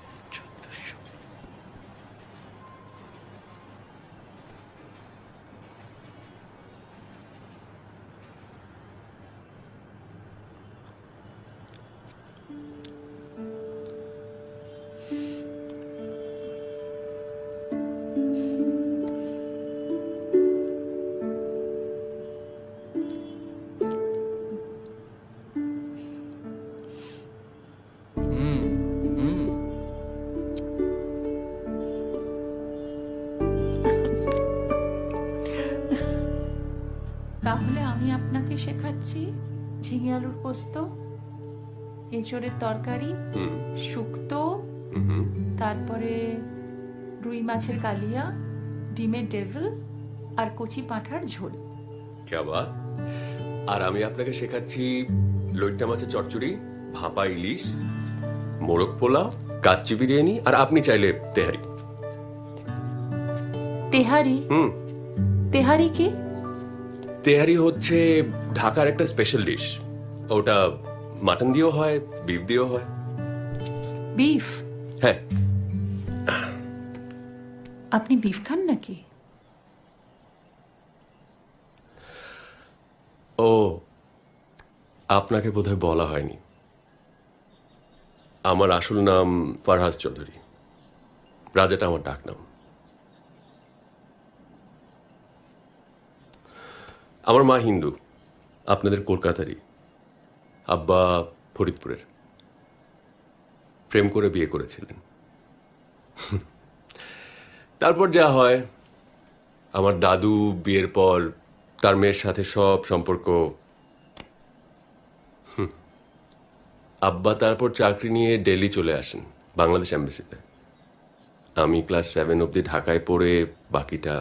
তাহলে আমি আপনাকে শেখাচ্ছি ঝিঙে আলুর পোস্ত, এঁচড়ের তরকারি, শুক্তো, তারপরে রুই মাছের কালিয়া, ডিমের ডেভিল আর কচি পাঁঠার ঝোল। ক্যা বাত। আর আমি আপনাকে শেখাচ্ছি লইট্টা মাছের চচ্চড়ি, ভাপা ইলিশ, মোরগ পোলাও, কাচ্চি বিরিয়ানি, আর আপনি চাইলে তেহারি। তেহারি? তেহারি কি? তেহারি হচ্ছে ঢাকার একটা স্পেশাল ডিশ। ওটা মাটন দিয়েও হয়, বিফ দিয়েও হয়। বিফ? হ্যাঁ। আপনি বিফ খান নাকি? ও, আপনাকে বোধহয় বলা হয়নি, আমার আসল নাম ফারহাস চৌধুরী। রাজাটা আমার ডাক নাম। আমার মা হিন্দু, আপনাদের কলকাতারই। আব্বা ফরিদপুরের। প্রেম করে বিয়ে করেছিলেন। তারপর যা হয়, আমার দাদু বিয়ের পর তার মেয়ের সাথে সব সম্পর্ক। আব্বা তারপর চাকরি নিয়ে দিল্লি চলে আসেন, বাংলাদেশ এম্বাসিতে। আমি ক্লাস 7 অবধি ঢাকায় পড়ে, বাকিটা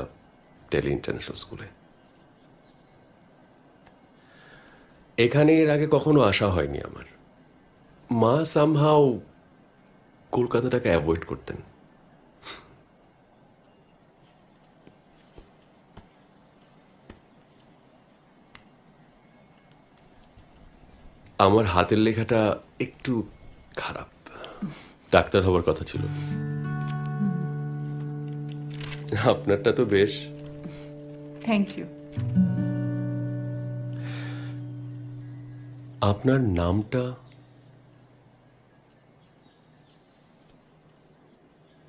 দিল্লি ইন্টারন্যাশনাল স্কুলে। এখানে এর আগে কখনো আসা হয়নি আমার। মা সামহাও কলকাতাটাকে অ্যাভয়েড করতেন। আমার হাতের লেখাটা একটু খারাপ, ডাক্তার হবার কথা ছিল। আপনারটা তো বেশ। Thank you. আপনার নামটা?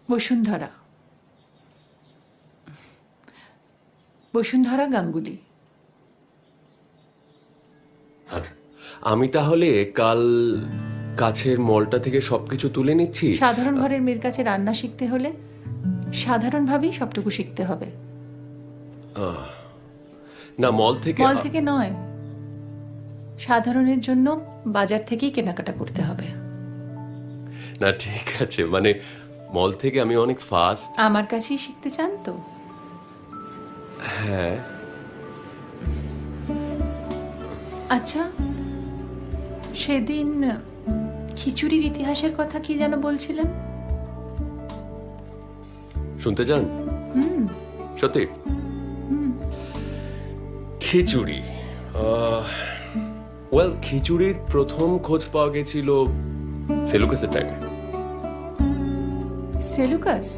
বসুন্ধরা। বসুন্ধরা গাঙ্গুলি। আচ্ছা, আমি তাহলে কাল কাছের মলটা থেকে সবকিছু তুলে নিচ্ছি। সাধারণ ঘরের মেয়ের কাছে রান্না শিখতে হলে সাধারণভাবেই সবটুকু শিখতে হবে। না, মল থেকে। মল থেকে নয়, সাধারণের জন্য বাজার থেকেই কেনাকাটা করতে হবে। না ঠিক আছে, মানে মল থেকে আমি অনেক ফাস্ট। আমার কাছেই শিখতে চান তো? হ্যাঁ। আচ্ছা, সেদিন খিচুড়ির ইতিহাসের কথা কি যেন বলছিলেন? শুনতে চান? সত্যি? খিচুড়ি, ওয়েল, খিচুড়ির প্রথম খোঁজ পাওয়া গেছিল সেলুকাসের টাইমে। সেলুকাস?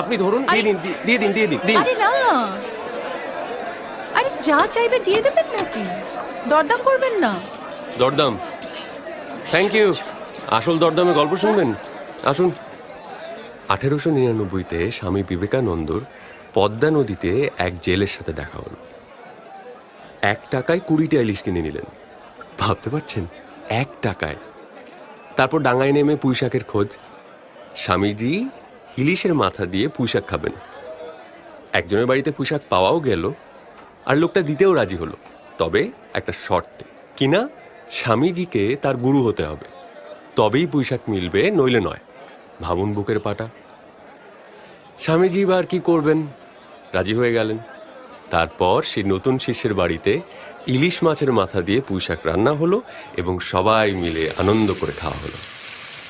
আপনি ধরুন, দিয়ে দিন। আরে না, আরে যা চাইবে দিয়ে দেবেন নাকি? দরদাম করবেন না? দরদাম? Thank you. আসল দরদামে গল্প শুনবেন? আসুন। 1899-তে স্বামী বিবেকানন্দর পদ্মা নদীতে এক জেলের সাথে দেখা হলো। 1 টাকায় 20টা ইলিশ কিনে নিলেন। ভাবতে পারছেন? 1 টাকায়। তারপর ডাঙায় নেমে পুঁইশাকের খোঁজ। স্বামীজি ইলিশের মাথা দিয়ে পুঁইশাক খাবেন। একজনের বাড়িতে পুঁইশাক পাওয়াও গেল, আর লোকটা দিতেও রাজি হলো, তবে একটা শর্তে। কিনা, স্বামীজিকে তার গুরু হতে হবে, তবেই পুঁইশাক মিলবে, নইলে নয়। ভাবুন বুকের পাটা। স্বামীজি এবার কি করবেন? রাজি হয়ে গেলেন। তারপর সেই নতুন শিষ্যের বাড়িতে ইলিশ মাছের মাথা দিয়ে পুঁইশাক রান্না হলো এবং সবাই মিলে আনন্দ করে খাওয়া হলো।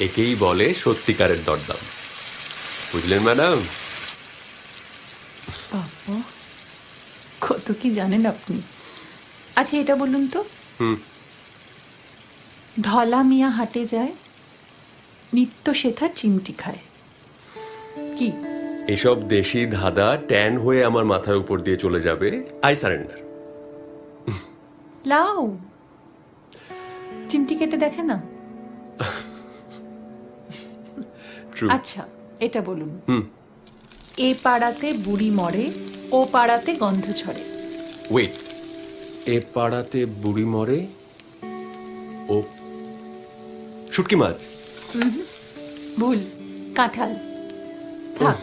একেই বলে সত্যিকারের দরদাম। বুঝলেন ম্যাডাম? বাবা, কত কি জানেন আপনি। আচ্ছা, এটা বলুন তো, ধলা মিয়া হাটে যায়, নিত্য সেথা চিমটি খায়, কি? এসব দেশি ধাঁধা ট্যান হয়ে আমার মাথার উপর দিয়ে চলে যাবে। I surrender. লাউ চিমটি কেটে দেখে না? আচ্ছা, এটা বলুন, এ পাড়াতে বুড়ি মরে, ও পাড়াতে গন্ধ ছড়ে। ওয়েট, এ পাড়াতে বুড়ি মরে, ও শুটকি মাছ? ভুল, কাঁঠাল। থাক,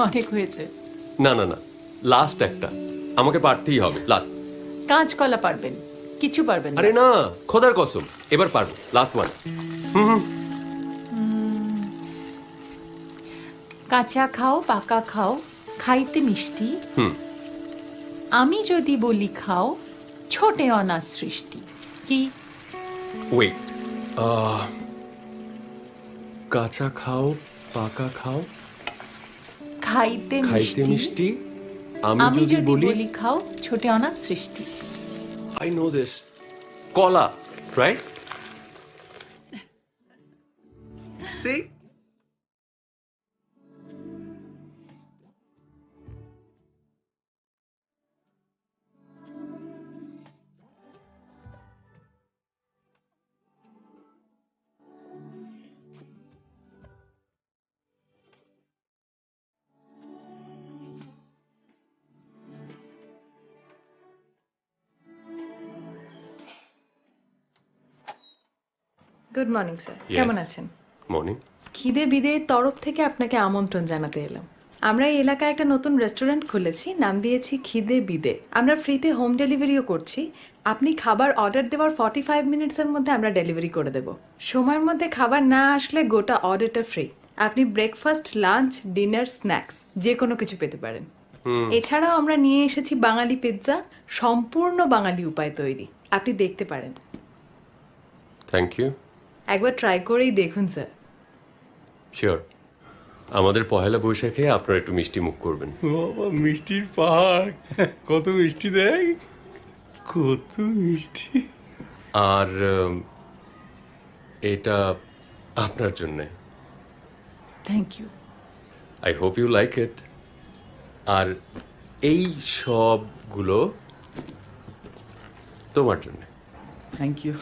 অনেক হয়েছে। না, লাস্ট একটা, আমাকে পারতেই হবে। লাস্ট। কাঁচকলা পারবেন, কিছু পারবেন না। আরে না, খোদার কসম, এবার পারবো। Last one. কাঁচা খাও, পাকা খাও, খাইতে মিষ্টি। আমি যদি বলি খাও, ছোটে অনার সৃষ্টি। কি? ওয়েট, কাঁচা খাও, পাকা খাও, খাইতে খাইতে মিষ্টি। মিষ্টি। আমি যদি বলি খাও, ছোটে অনার সৃষ্টি। I know this. Kola, right? See? Good morning sir, Yes. কেমন আছেন? Morning. খিদে বিদের তরফ থেকে আপনাকে আমন্ত্রণ জানাতে এলাম। আমরা এই এলাকায় একটা নতুন রেস্টুরেন্ট খুলেছি, নাম দিয়েছি খিদে বিদে। আমরা ফ্রিতে হোম ডেলিভারিও করছি। আপনি খাবার অর্ডার দেওয়ার 45 মিনিটসের মধ্যে আমরা ডেলিভারি করে দেব। সময়ের মধ্যে খাবার না আসলে গোটা অর্ডারটা ফ্রি। আপনি ব্রেকফাস্ট, লাঞ্চ, ডিনার, স্ন্যাক্স যে কোনো কিছু পেতে পারেন। এছাড়াও আমরা নিয়ে এসেছি বাঙালি পিৎজা, সম্পূর্ণ বাঙালি উপায় তৈরি। আপনি দেখতে পারেন, Thank you. একবার ট্রাই করেই দেখুন স্যার। শিওর। আমাদের পহেলা বৈশাখে আপনারা একটু মিষ্টি মুখ করবেন। বাবা মিষ্টির পাহাড়, কত মিষ্টি দেখ, কত মিষ্টি। আর এটা আপনার জন্যে। Thank you. I hope you like it. আর এই সবগুলো তোমার জন্য। Thank you.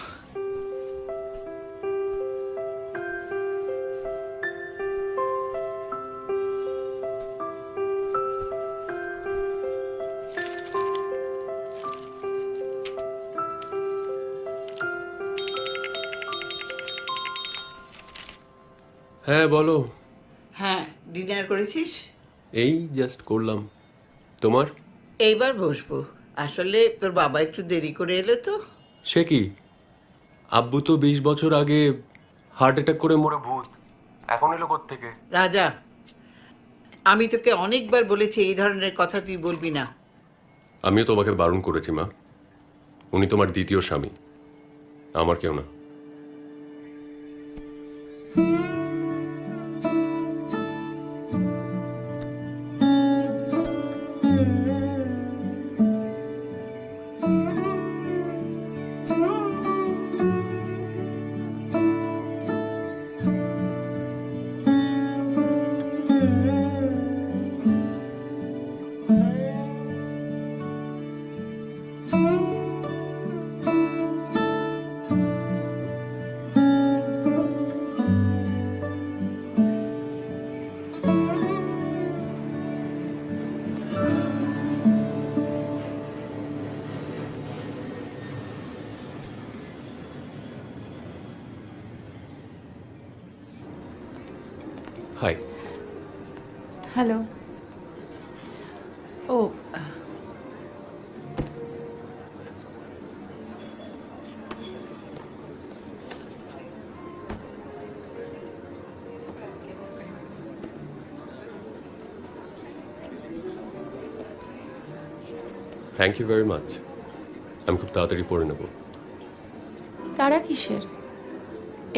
হ্যাঁ বলো। হ্যাঁ, ডিনার করেছিস? এই জাস্ট করলাম। তোমার? এইবার বসবো। আসলে তোর বাবা একটু দেরি করে এলো তো। সে কি, আব্বু তো 20 বছর আগে হার্ট অ্যাটাক করে মরে ভূত, এখন এলো কোত্থেকে? রাজা, আমি তোকে অনেকবার বলেছি এই ধরনের কথা তুই বলবি না। আমিও তোমাকে বারণ করেছি মা। উনি তোমার দ্বিতীয় স্বামী, আমার কেউ না। হাই। হ্যালো। ও, থ্যাংক ইউ ভেরি মাচ। আমি খুব তাড়াতাড়ি পড়ে নেব। তারা কিসের?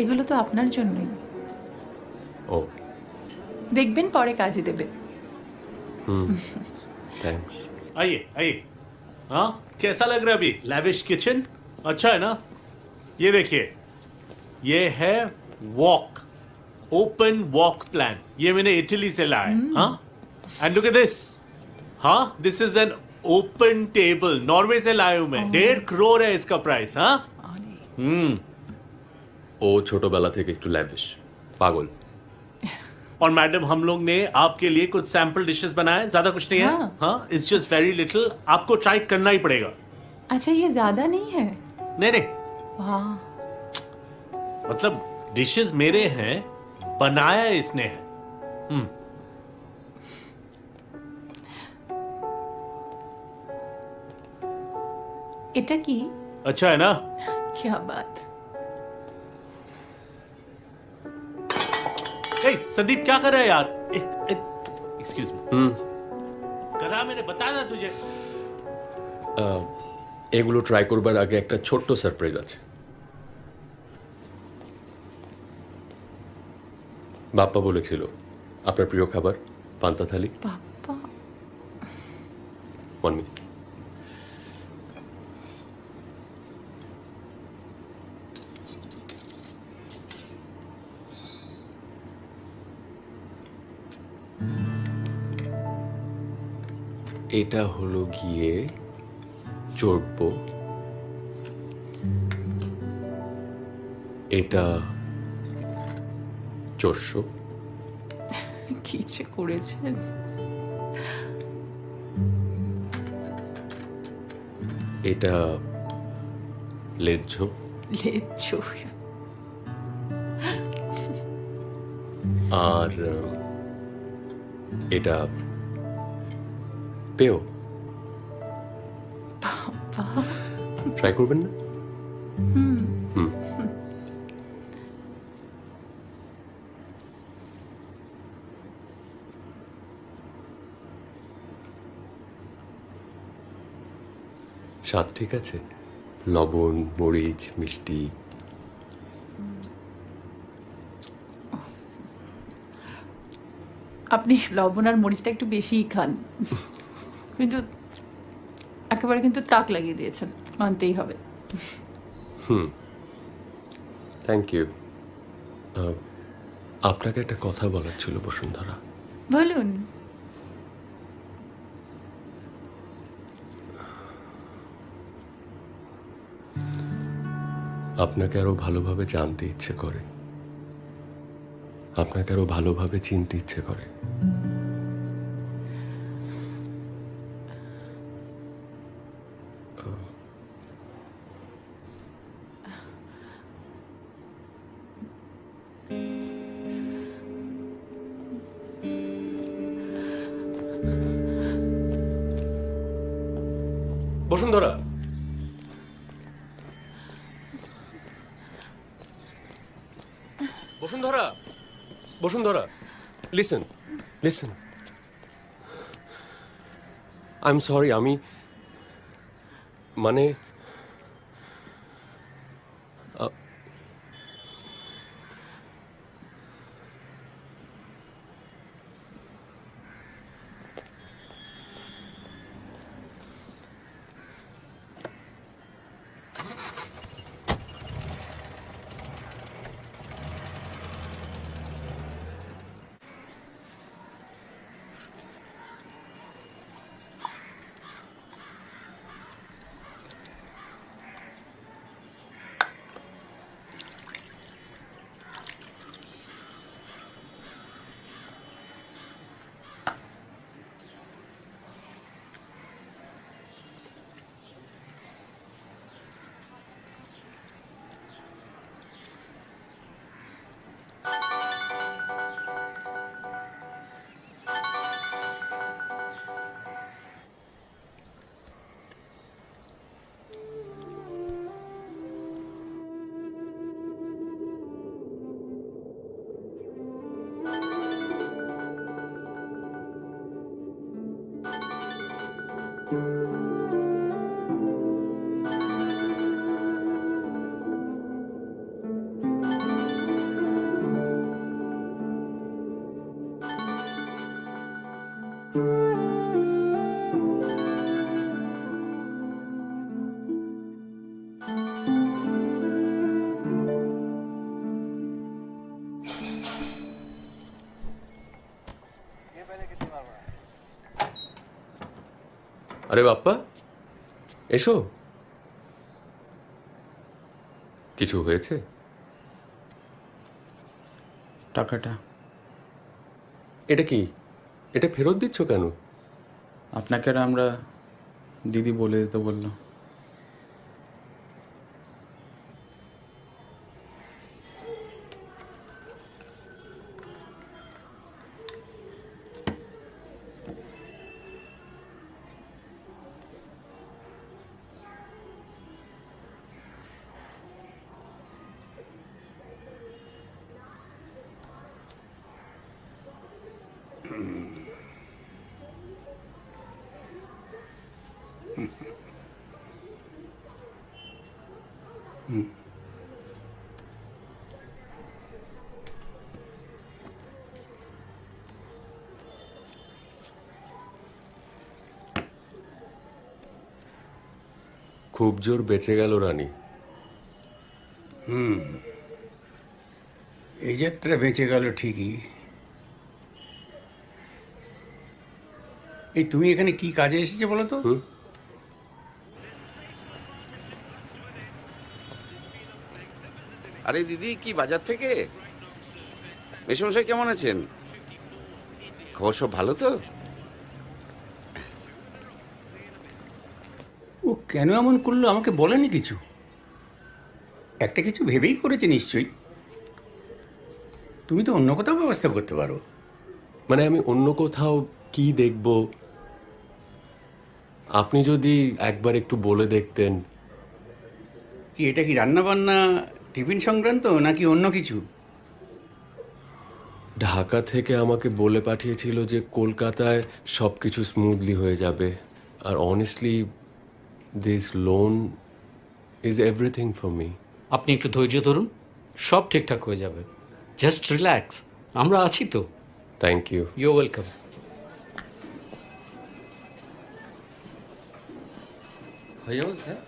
এগুলো তো আপনার জন্যই। ও, দেখবেন পরে কাজে দেবে। থ্যাঙ্কস। आइए आइए। हाँ, कैसा लग रहा है अभी लैविश किचन? अच्छा है ना? ये देखिए, ये है वॉक, ओपन वॉक प्लान। ये मैंने इटली से लाया है। हाँ, एंड लुक एट दिस। हाँ, this is an open table, Norway से लाया हूं मैं। 1.5 करोड़ है इसका प्राइस। हाँ, ও ছোটবেলা থেকে একটু ল্যাভিশ, পাগল। और मैडम हम लोग ने आपके लिए कुछ सैंपल डिशेस बनाए, ज्यादा कुछ नहीं है। हाँ, इट्स जस्ट वेरी लिटिल, आपको ट्राई करना ही पड़ेगा। अच्छा, ये ज्यादा नहीं है? नहीं नहीं, वाह, मतलब डिशेस मेरे हैं, बनाया इसने है। এটা কি? अच्छा है ना? क्या बात। ए, संदीप क्या कर रहा है यार? Excuse me. करा मैंने बताया ना तुझे। এগুলো ট্রাই করবার আগে একটা ছোট্ট সারপ্রাইজ আছে। বাপ্পা বলেছিল আপনার প্রিয় খাবার পান্তা থালি। বাপ্পা? 1 মিনিট। এটা হলো গিয়ে চড়ব, এটা চর্ষ, কি যে করেছেন। এটা লেজ্জ, লেজ্জ। আর এটা পেও। ট্রাই করবেন না? হুম। স্বাদ ঠিক আছে? লবণ, মরিচ, মিষ্টি? আপনি লবণ আর মরিচটা একটু বেশিই খান, কিন্তু একেবারে কিন্তু তাক লাগিয়ে দিয়েছেন, মানতেই হবে। Thank you. আপনাকে একটা কথা বলার ছিল বসুন্ধরা। বলুন। আপনাকে আরো ভালোভাবে জানতে ইচ্ছে করে, আপনাকে আরো ভালোভাবে চিনতে ইচ্ছে করে। Bashundhara, Bashundhara, Bashundhara, listen, listen. I am sorry, আমি মানে আরে বাপ্পা, এসো। কিছু হয়েছে? টাকাটা। এটা কি? এটা ফেরত দিচ্ছ কেন? আপনাকে আর আমরা দিদি বলে দিতে বললো। খুব জোর বেঁচে গেল রানী। এই যাত্রা বেঁচে গেল ঠিকই। এই তুমি এখানে কি কাজে এসেছো বলো তো? আরে দিদি, কি বাজার থেকে? মেসমশাই কেমন আছেন? খবর সব ভালো তো? ও কেন এমন করলো আমাকে বলেনি কিছু? একটা কিছু ভেবেই করেছে নিশ্চয়ই। তুমি তো অন্য কোথাও ব্যবস্থা করতে পারো। মানে আমি অন্য কোথাও কি দেখব? আপনি যদি একবার একটু বলে দেখতেন। কি এটা কি রান্না বান্না টিফিন সংক্রান্ত নাকি অন্য কিছু? ঢাকা থেকে আমাকে বলে পাঠিয়েছিল যে কলকাতায় সব কিছু স্মুথলি হয়ে যাবে। আর honestly this loan is everything for me. আপনি একটু ধৈর্য ধরুন, সব ঠিকঠাক হয়ে যাবে। জাস্ট রিল্যাক্স, আমরা আছি তো। Thank you. You welcome. হয়ে যাবে স্যার?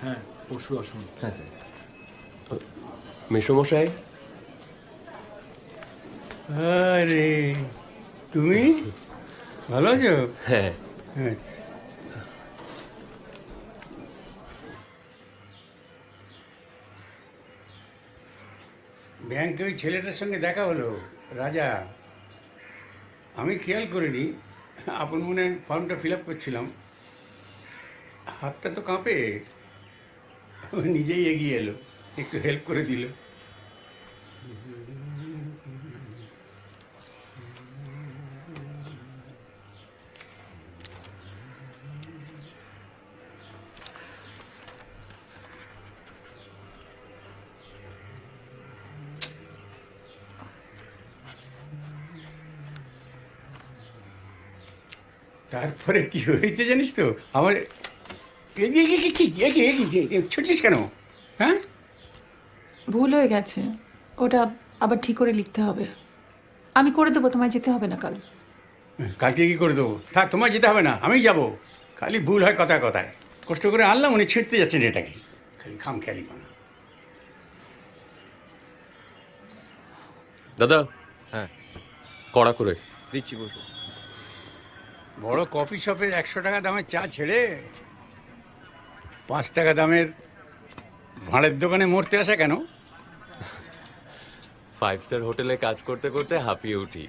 হ্যাঁ, পরশু আসুন। হ্যাঁ স্যার। মেসমশাই, আরে তুমি ভালো আছো? হ্যাঁ। আচ্ছা। ব্যাংকে ওই ছেলেটার সঙ্গে দেখা হলো, রাজা। আমি খেয়াল করিনি, আপন মনে ফর্মটা ফিল আপ করছিলাম। হাতটা তো কাঁপে। ও নিজেই এগিয়ে এলো, একটু হেল্প করে দিল। তারপরে কি হয়েছে জানিস তো? আমার ছুটছিস কেন? হ্যাঁ, ভুল হয়ে গেছে, ওটা আবার ঠিক করে লিখতে হবে। আমি করে দেবো, তোমায় যেতে হবে না কাল। কালকে কি করে দেবো? থাক, তোমার যেতে হবে না, আমি যাব। খালি ভুল হয় কথায় কথায়। কষ্ট করে আনলাম, উনি ছিঁড়তে যাচ্ছেন এটাকে। খালি খাম খেয়ালি বানা। দাদা, হ্যাঁ কড়া করে দিচ্ছি, বসুন। বড় কফি শপের 100 টাকা দামের চা ছেড়ে 5 টাকা দামের ভাঁড়ের দোকানে মরতে আসা কেন? 5 স্টার হোটেলে কাজ করতে করতে হাঁপিয়ে উঠি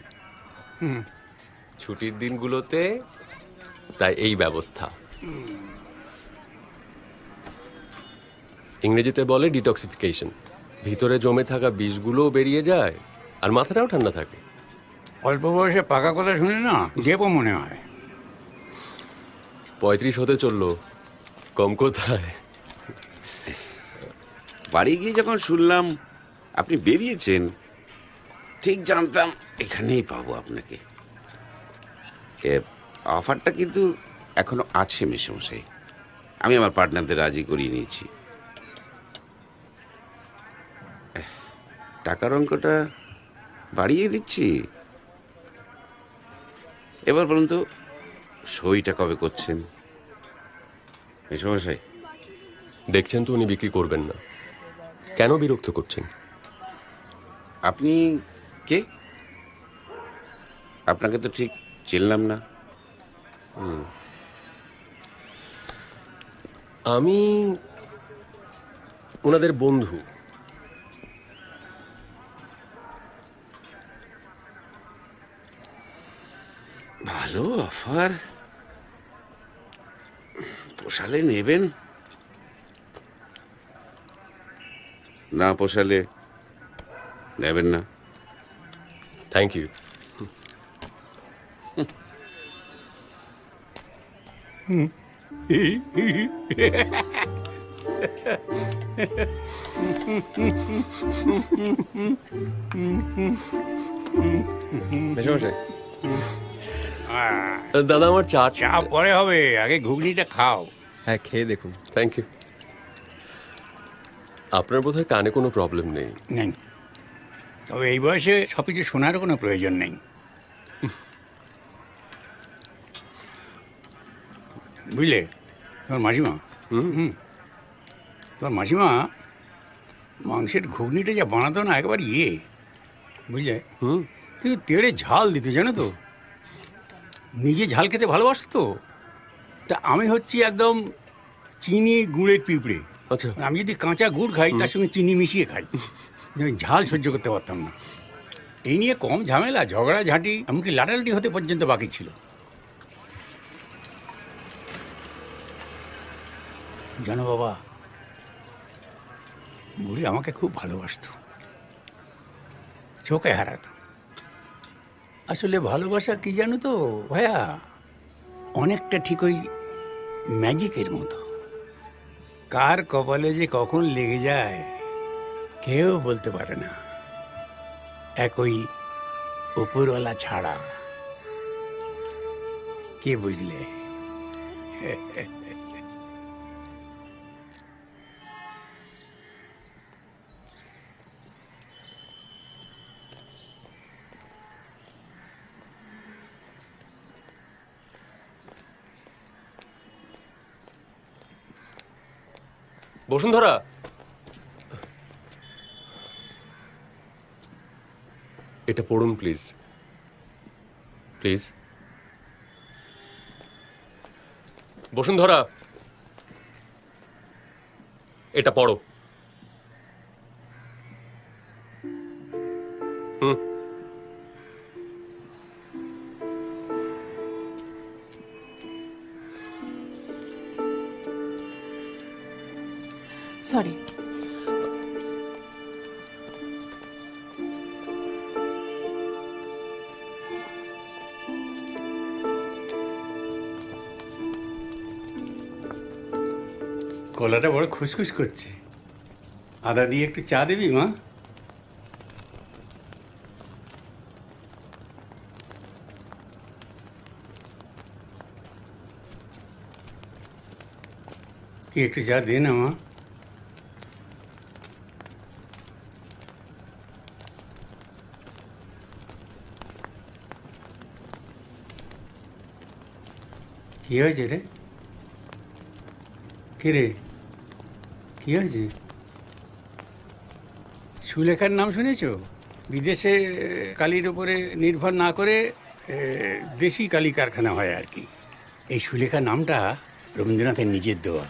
ছুটির দিনগুলোতে, তাই এই ব্যবস্থা। ইংরেজিতে বলে ডিটক্সিফিকেশন। ভিতরে জমে থাকা বিষগুলোও বেরিয়ে যায় আর মাথাটাও ঠান্ডা থাকে। অল্প বয়সে পাকা কথা শুনে না দেবো মনে হয়। 35 হতে চললো, কম কোথায়। বাড়ি গিয়ে যখন শুনলাম আপনি বেরিয়েছেন, ঠিক জানতাম এখানেই পাবো আপনাকে। অফারটা কিন্তু এখনো আছে মেসমশাই। আমি আমার পার্টনারদের রাজি করিয়ে নিয়েছি। টাকার অঙ্কটা বাড়িয়ে দিচ্ছি। এবার বলুন তো, সইটা কবে করছেন মেসমশাই? দেখছেন তো উনি বিক্রি করবেন না, কেন বিরক্ত করছেন? আপনি কে? আপনাকে তো ঠিক চিনলাম না। আমি ওনাদের বন্ধু। ভালো অফার, পোষালে নেবেন, না পোষালে নেবেন না। Thank you. মেসমশাই, দাদা আমার চা চা পরে হবে, আগে ঘুগনিটা খাও। হ্যাঁ খেয়ে দেখুন। Thank you. আপনার বোধহয় কানে কোনো প্রবলেম নেই। নেই, তবে এই বয়সে সব কিছু শোনার কোনো প্রয়োজন নেই। বুঝলে তোমার মাসিমা, তোমার মাসিমা মাংসের ঘুগনিটা যা বানাতো না, একেবারে বুঝলে, কিন্তু তেড়ে ঝাল দিত, জানো তো। নিজে ঝাল খেতে ভালোবাসতো। তা আমি হচ্ছি একদম চিনি গুড়ের পিঁপড়ে। আচ্ছা, আমি যদি কাঁচা গুড় খাই তার সঙ্গে চিনি মিশিয়ে খাই, আমি ঝাল সহ্য করতে পারতাম না। এই নিয়ে কম ঝামেলা, ঝগড়া ঝাঁটি, এমনকি লাটালাটি হতে পর্যন্ত বাকি ছিল। জানো বাবা, বুড়ি আমাকে খুব ভালোবাসতো, চোখে হারাতো। আসলে ভালোবাসা কি জানো তো ভাইয়া, অনেকটা ঠিক ওই ম্যাজিকের মতো। কার কপালে যে কখন লেগে যায় কেউ বলতে পারে না, একই উপরওয়ালা ছাড়া। কে বুঝলে? বসুন্ধরা, এটা পড়ুন প্লিজ। প্লিজ বসুন্ধরা, এটা পড়ো। সরি। গলাটা বড় খুসখুস করছে, আদা দিয়ে একটু চা দিবি মা? কি একটু চা দে না মা। কি হয়েছে রে? কি রে, কি হয়েছে? সুলেখার নাম শুনেছ? বিদেশে কালির ওপরে নির্ভর না করে দেশি কালি কারখানা হয় আর কি। এই সুলেখা নামটা রবীন্দ্রনাথের নিজের দেওয়া।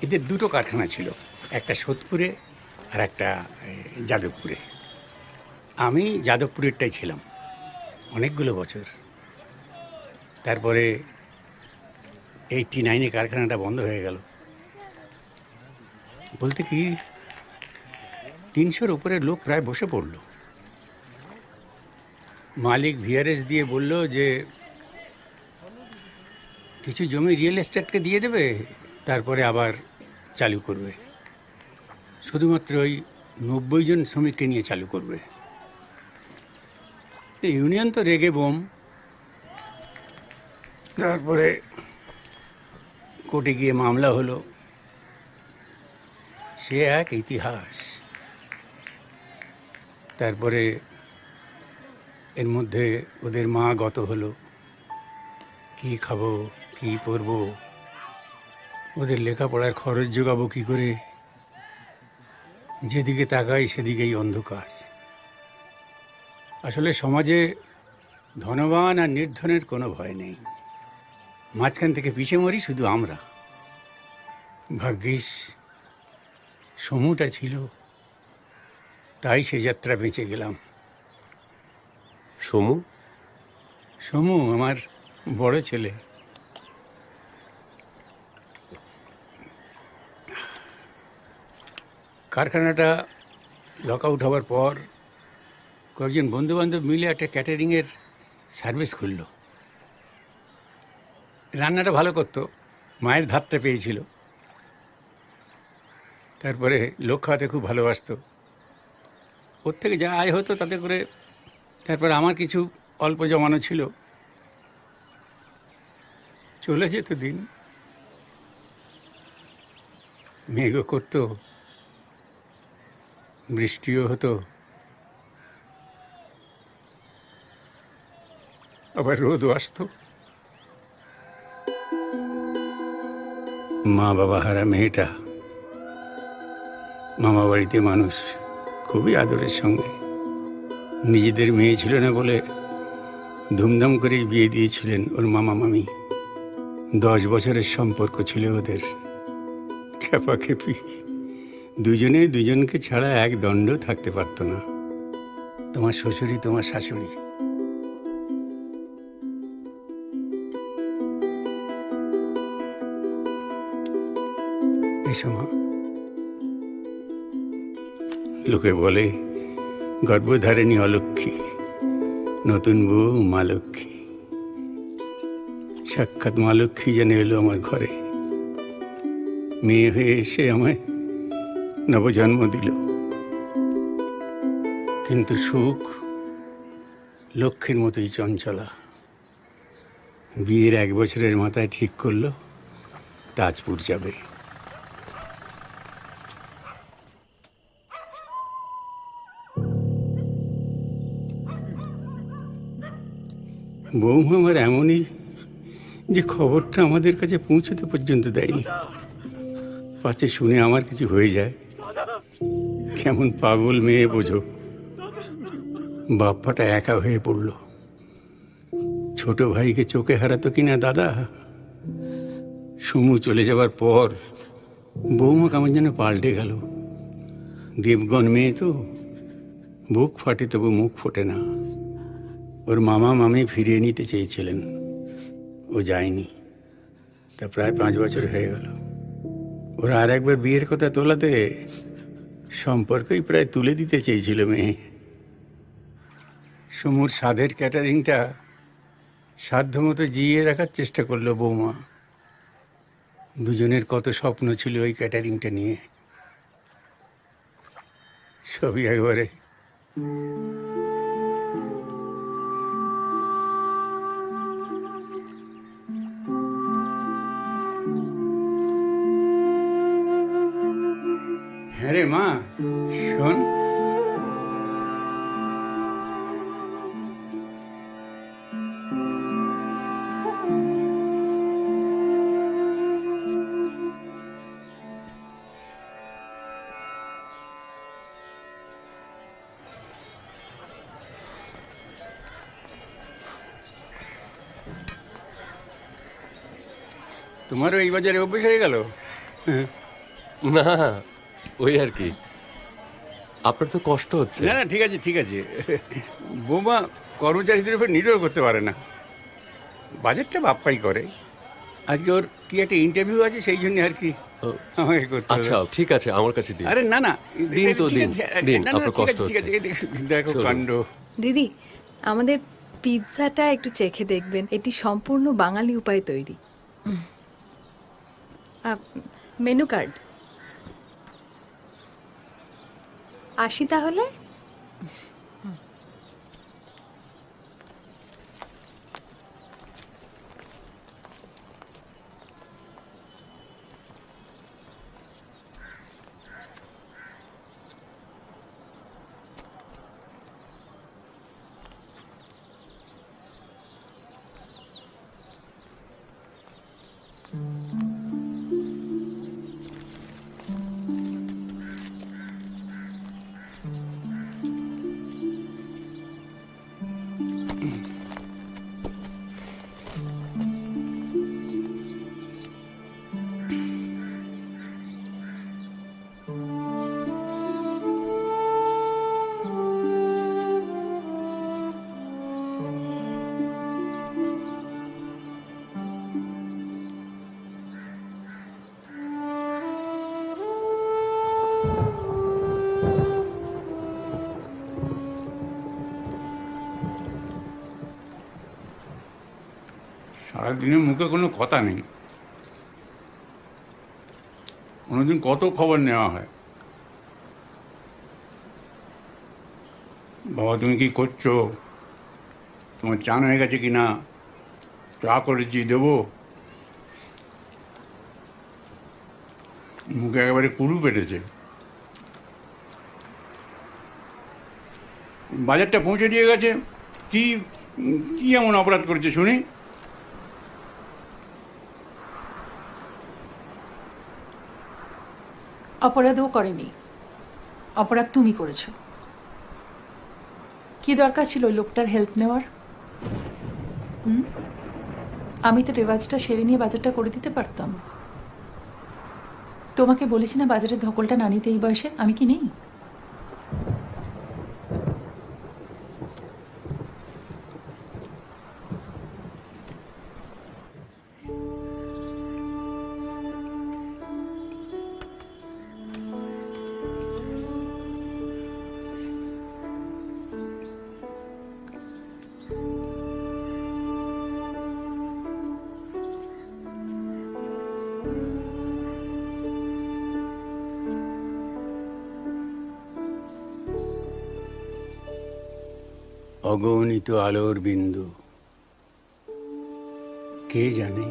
এদের দুটো কারখানা ছিল, একটা সোদপুরে আর একটা যাদবপুরে। আমি যাদবপুরেরটাই ছিলাম অনেকগুলো বছর। তারপরে 89-এ কারখানাটা বন্ধ হয়ে গেল। বলতে কি 300-র উপরে লোক প্রায় বসে পড়ল। মালিক ভিআরএস দিয়ে বলল যে কিছু জমি রিয়েল এস্টেটকে দিয়ে দেবে, তারপরে আবার চালু করবে। শুধুমাত্র ওই 90 জন শ্রমিককে নিয়ে চালু করবে। ইউনিয়ন তো রেগে বোম। তারপরে কোর্টে গিয়ে মামলা হলো, সে এক ইতিহাস। তারপরে এর মধ্যে ওদের মা গত হলো। কি খাবো, কি পরবো, ওদের লেখাপড়ার খরচ জোগাবো কি করে? যেদিকে তাকাই সেদিকেই অন্ধকার। আসলে সমাজে ধনবান আর নির্ধনের কোনো ভয় নেই। মাঝখান থেকে পিছিয়ে মরি শুধু আমরা। ভাগ্যিস সমুটা ছিল, তাই সে যাত্রা বেঁচে গেলাম। সমু? সমু আমার বড় ছেলে। কারখানাটা লক আউট হওয়ার পর কয়েকজন বন্ধুবান্ধব মিলে একটা ক্যাটারিংয়ের সার্ভিস খুলল। রান্নাটা ভালো করতো, মায়ের ধাতটা পেয়েছিল। তারপরে লোক খাওয়াতে খুব ভালোবাসতো। ওর থেকে যা আয় হতো তাতে করে তারপর আমার কিছু অল্প জমানো ছিল, চলে যেত দিন, মেঘও করতো, বৃষ্টিও হতো, আবার রোদও আসতো। মা বাবা হারা মেয়েটা মামা বাড়িতে মানুষ খুবই আদরের সঙ্গে। নিজেদের মেয়ে ছিল না বলে ধুমধাম করে বিয়ে দিয়েছিলেন ওর মামা মামি। 10 বছরের সম্পর্ক ছিল ওদের, খেপাখেপি। দুজনে দুজনকে ছাড়া এক দণ্ড থাকতে পারতো না। তোমার শ্বশুরই তোমার শাশুড়ি। এই সময় লোকে বলে গর্ভধারিণী অলক্ষ্মী, নতুন বউ মা লক্ষ্মী। সাক্ষাৎ মা লক্ষ্মী যেন এলো আমার ঘরে, মেয়ে হয়ে এসে আমায় নবজন্ম দিল। কিন্তু সুখ লক্ষ্মীর মতোই চঞ্চলা। বিয়ের 1 বছরের মাথায় ঠিক করলো তাজপুর যাবে। বৌমা আমার এমনই যে খবরটা আমাদের কাছে পৌঁছতে পর্যন্ত দেয়নি। পাছে শুনে আমার কিছু হয়ে যায়। কেমন পাগল মেয়ে বোঝো। বাপ্পাটা একা হয়ে পড়ল। ছোট ভাইকে চোখে হারাতো কিনা দাদা। সুমু চলে যাবার পর বৌমা কেমন যেন পাল্টে গেল। দেবগণ মেয়ে তো, বুক ফাটে তবু মুখ ফোটে না। ওর মামা মামি ফিরিয়ে নিতে চেয়েছিলেন, ও যায়নি। তা প্রায় 5 বছর হয়ে গেল। ওরা আর একবার বিয়ের কথা তোলাতে সম্পর্কই প্রায় তুলে দিতে চেয়েছিল মেয়ে। সমুর স্বাদের ক্যাটারিংটা সাধ্যমতো জিইয়ে রাখার চেষ্টা করলো বৌমা। দুজনের কত স্বপ্ন ছিল ওই ক্যাটারিংটা নিয়ে, সবই একবারে হ্যাঁ রে মা, শোন। তোমারও এই বাজারে অভ্যেস হয়ে গেল? না, ওই আর কি। আপনার তো কষ্ট হচ্ছে। না না, ঠিক আছে ঠিক আছে। বৌমা কর্মচারীদের উপর নির্ভর করতে পারে না, বাজেটটা বাপ্পাই করে। আজকে ওর কি একটা ইন্টারভিউ আছে, সেই জন্য আর কি আমাকে করতে হবে। আচ্ছা ঠিক আছে, আমার কাছে দিন। আরে না না, দিন তো ঠিক দিন, আছে, দিন, না, না, আপনার ঠিক কষ্ট আছে, ঠিক আছে, দেখো চলুন। কাণ্ড। দিদি, আমাদের পিৎজাটা একটু চেখে দেখবেন। এটি সম্পূর্ণ বাঙালি উপায়ে তৈরি। মেনু কার্ড আসি তাহলে। সারাদিনের মুখে কোনো কথা নেই। কোনোদিন কত খবর নেওয়া হয়। বাবা তুমি কি করছো, তোমার চান হয়ে গেছে কি না, চা করেছি দেবো, মুখে একেবারে কুড়ু পেটেছে। বাজারটা পৌঁছে দিয়ে গেছে। কি কি এমন অপরাধ করেছে শুনি? অপরাধও করেনি, অপরাধ তুমি করেছো। কি দরকার ছিল ওই লোকটার হেল্প নেওয়ার? আমি তো রেওয়াজটা সেরে নিয়ে বাজারটা করে দিতে পারতাম। তোমাকে বলেছি না বাজারের ধকলটা না নিতে এই বয়সে? আমি কি নেই? অগণিত আলোর বিন্দু, কে জানে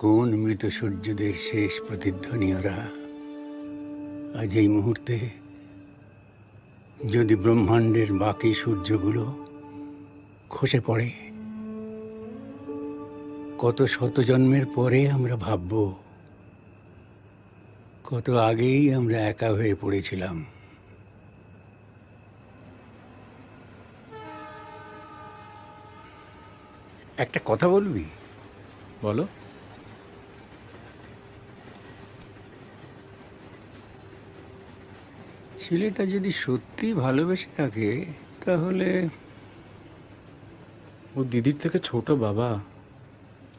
কোন মৃত সূর্যদের শেষ প্রতিধ্বনি ওরা। আজ এই মুহূর্তে যদি ব্রহ্মাণ্ডের বাকি সূর্যগুলো খসে পড়ে, কত শত জন্মের পরে আমরা ভাবব কত আগেই আমরা একা হয়ে পড়েছিলাম। একটা কথা বলবি? বলো। ছেলেটা যদি সত্যি ভালোবেসে থাকে তাহলে ও দিদির থেকে ছোট বাবা,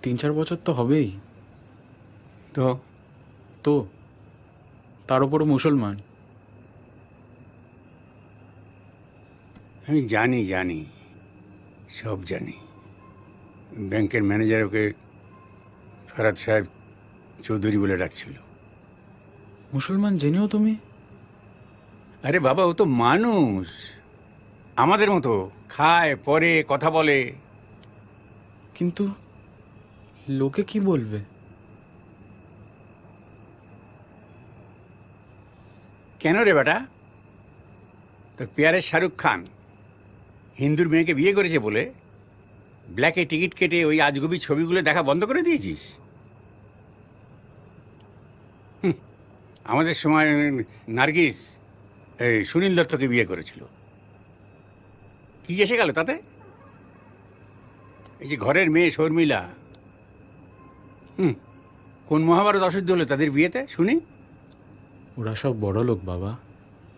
3-4 বছর তো হবেই। তো তো তার উপরও মুসলমান। আমি জানি জানি সব জানি। ব্যাংকের ম্যানেজার ওকে ফরাদ সাহেব চৌধুরী বলে ডাকছিল। মুসলমান জেনেও তুমি? আরে বাবা, ও তো মানুষ আমাদের মতো, খায় পরে কথা বলে। কিন্তু লোকে কি বলবে? কেন রে বেটা? তোর পেয়ারের শাহরুখ খান হিন্দুর মেয়েকে বিয়ে করেছে বলে ব্ল্যাকে টিকিট কেটে ওই আজগুবি ছবিগুলো দেখা বন্ধ করে দিয়েছিস? আমাদের সময় নার্গিস এই সুনীল দত্তকে বিয়ে করেছিল। কি এসে গেল তাতে? এই যে ঘরের মেয়ে শর্মিলা, কোন মহাভারত অশুদ্ধ হলো তাদের বিয়েতে শুনি? ওরা সব বড় লোক বাবা,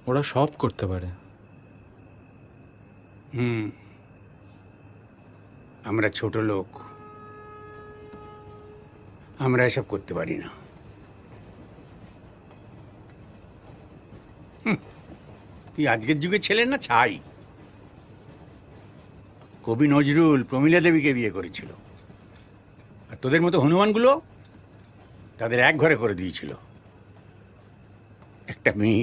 ওরা সব করতে পারে। আমরা ছোট লোক, আমরা এসব করতে পারি না। তুই আজকের যুগে ছেলে না ছাই। কবি নজরুল প্রমীলা দেবীকে বিয়ে করেছিল, আর তোদের মতো হনুমানগুলো তাদের এক ঘরে করে দিয়েছিল। একটা মেয়ে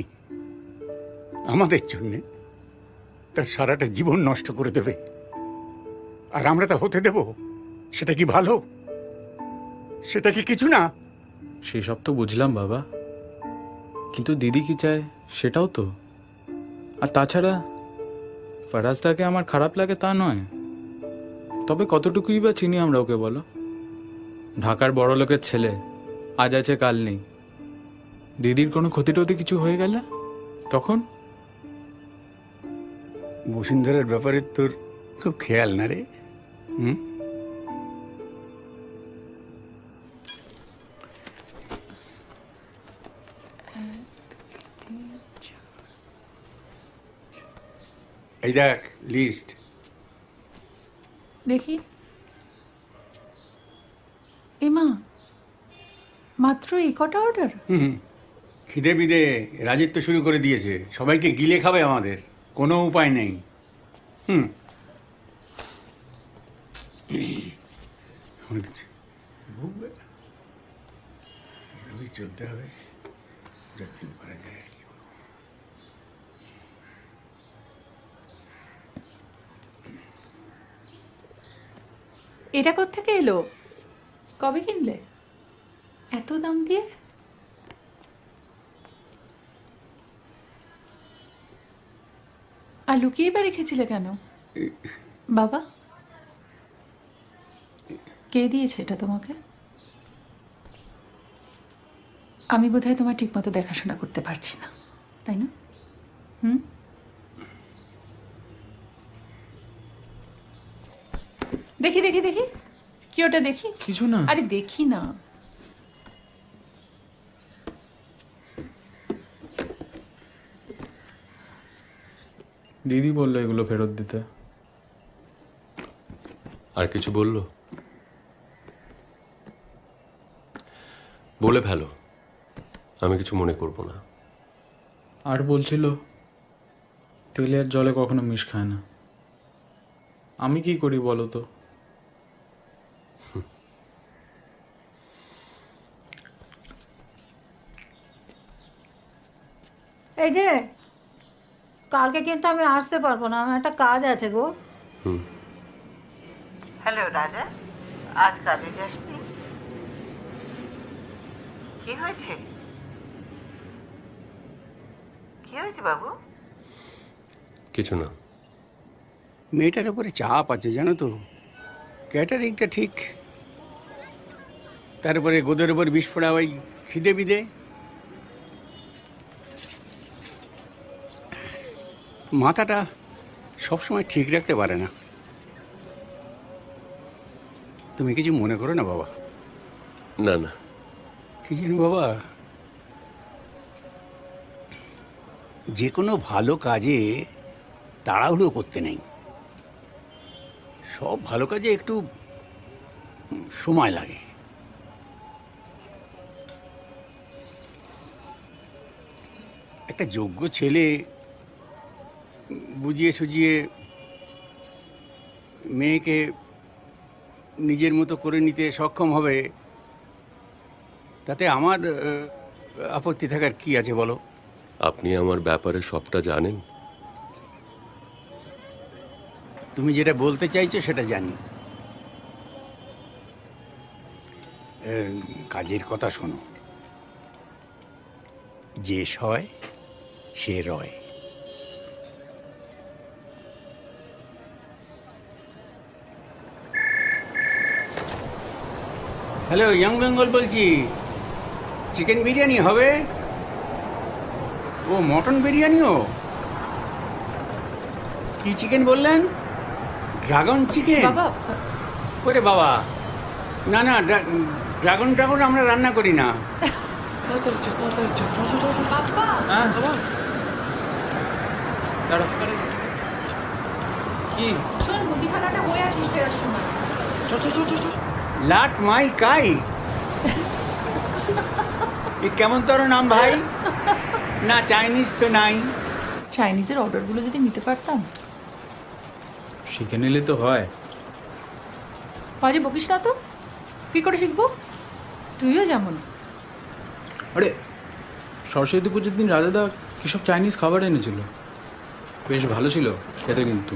আমাদের জন্যে তার সারাটা জীবন নষ্ট করে দেবে, আর আমরা তা হতে দেব? সেটা কি ভালো? সেটা কি কিছু না? সেসব তো বুঝলাম বাবা, কিন্তু দিদি কি চায় সেটাও তো। আর তাছাড়া ফারাজদাকে আমার খারাপ লাগে তা নয়, তবে কতটুকুই বা চিনি আমরা ওকে বলো? ঢাকার বড় লোকের ছেলে, আজ আছে কাল নেই। দিদির কোনো ক্ষতি টতি কিছু হয়ে গেলে তখন? বসুন্ধরার ব্যাপারে তোর খুব খেয়াল না রে? এই দেখ লিস্ট দেখি। এমা, মাত্র এই কটা অর্ডার? খিদে বিদে রাজত্ব শুরু করে দিয়েছে, সবাইকে গিলে খাবে আমাদের, কোনো উপায় নেই। চলতে হবে যতদিন পারা যায় আর কি। এটা কোত্থেকে এলো? কবে কিনলে? এত দাম দিয়ে? আর লুকিয়ে বা রেখেছিলে কেন বাবা? কে দিয়েছে এটা তোমাকে? আমি বোধহয় তোমার ঠিকমতো দেখাশোনা করতে পারছি না, তাই না? দেখি দেখি দেখি, কি ওটা দেখি? কিছু না। আরে দেখি না। দিদি বললো এগুলো ফেরত দিতে। আর কিছু বললো? বলে ফেলো, আমি কিছু মনে করব না। আর বলছিল তেলে আর জলে কখনো মিশ খায় না। আমি কি করি বলো তো? এই যে কালকে কিন্তু আমি আসতে পারবো না, আমার একটা কাজ আছে গো। হ্যালো রাজা, আজ কাজে যাসনি? কি হয়েছে? কি হয়েছে বাবু? কিছু না। মেয়েটার উপরে চাপ আছে জানো তো, ক্যাটারিংটা ঠিক, তারপরে গোদের উপর বিষ পড়া, ওই খিদে বিদে। মাথাটা সবসময় ঠিক রাখতে পারে না। তুমি কিছু মনে করো না বাবা? না না। কি জানো বাবা, যে কোনো ভালো কাজে তাড়াহুড়ো করতে নেই। সব ভালো কাজে একটু সময় লাগে। একটা যোগ্য ছেলে বুঝিয়ে সুঝিয়ে মেয়েকে নিজের মতো করে নিতে সক্ষম হবে, তাতে আমার আপত্তি থাকার কি আছে বলো? আপনি আমার ব্যাপারে সবটা জানেন। তুমি যেটা বলতে চাইছো সেটা জানি। কাজের কথা শোনো, যে সয় সে রয়। হ্যালো, ইয়ং বেঙ্গল বলছি। চিকেন বিরিয়ানি হবে? ও মটন বিরিয়ানিও? কি চিকেন বললেন? Dragon chicken? বাবা, ওরে বাবা, না না, ড্রাগন আমরা রান্না করি না। কি শোন, মুদিখানাটা হয়ে আসিস ফেরার সময়। লাট মাই কাই, এ কেমন তোর নাম ভাই? না চাইনিজ তো নাই। চাইনিজের অর্ডারগুলো যদি নিতে পারতাম। শিখে নিলে তো হয়। বাজে বকিস না তো, কি করে শিখবো? তুইও যেমন। আরে সরস্বতী পুজোর দিন রাজাদা কি সব চাইনিজ খাবার এনেছিল, বেশ ভালো ছিল খেতে। কিন্তু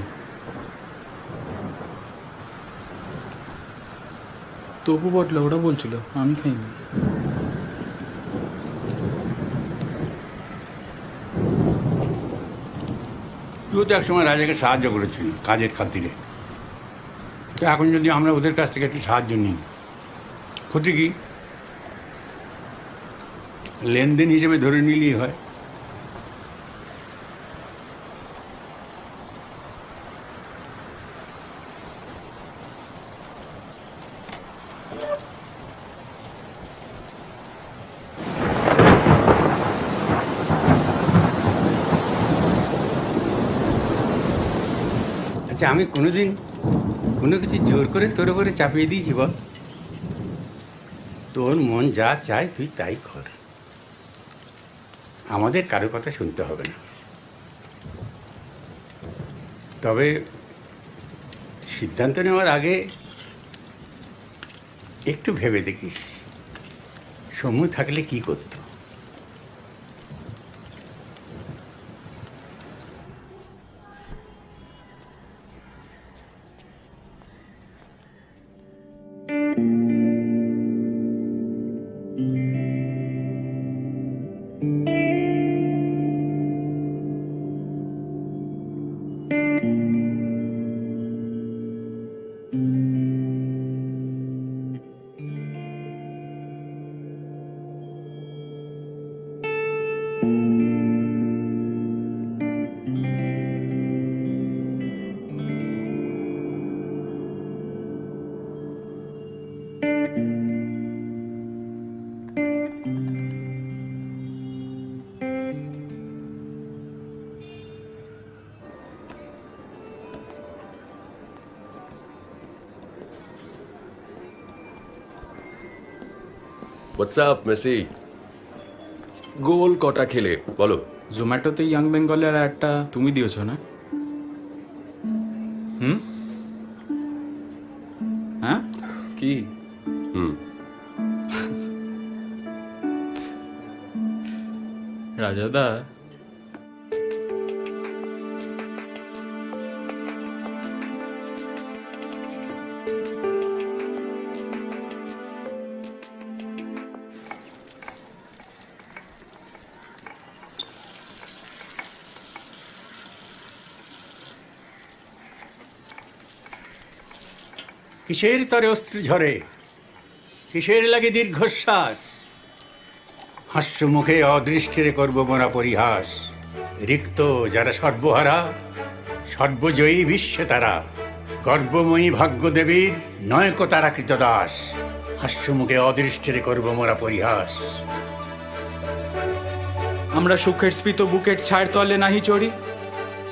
তপু বটলে ওটা বলছিল, আমি খাইনি। তুইও তো একসময় রাজাকে সাহায্য করেছিলি কাজের খাতিরে। তো এখন যদি আমরা ওদের কাছ থেকে একটু সাহায্য নিই, ক্ষতি কি? লেনদেন হিসেবে ধরে নিলেই হয়। আচ্ছা, আমি কোনোদিন কোনো কিছু জোর করে তোর উপরে চাপিয়ে দিয়েছি বল? তোর মন যা চায় তুই তাই কর, আমাদের কারো কথা শুনতে হবে না। তবে সিদ্ধান্ত নেওয়ার আগে একটু ভেবে দেখিস সমু থাকলে কি করতো। হোয়াটসঅ্যাপ মেসি, গোল কটা খেলে বলো? জোম্যাটোতে ইয়াং বেঙ্গলের একটা তুমি দিয়েছো না? হ্যাঁ কি? রাজাদা, কিসের তরে অস্ত্র ঝরে, কিসের লাগে দীর্ঘশ্বাস, হাস্য মুখে অদৃষ্টিরে করব মোরা পরিহাস। রিক্ত যারা সর্বহারা, সর্বজয়ী বিশ্বে তারা, গর্বময়ী ভাগ্যদেবীর নয়ক তারা কৃতদাস। হাস্য মুখে অদৃষ্টিরে করব মোরা পরিহাস। আমরা সুখের স্ফীত বুকের ছায়ের তলে নাহি চড়ি,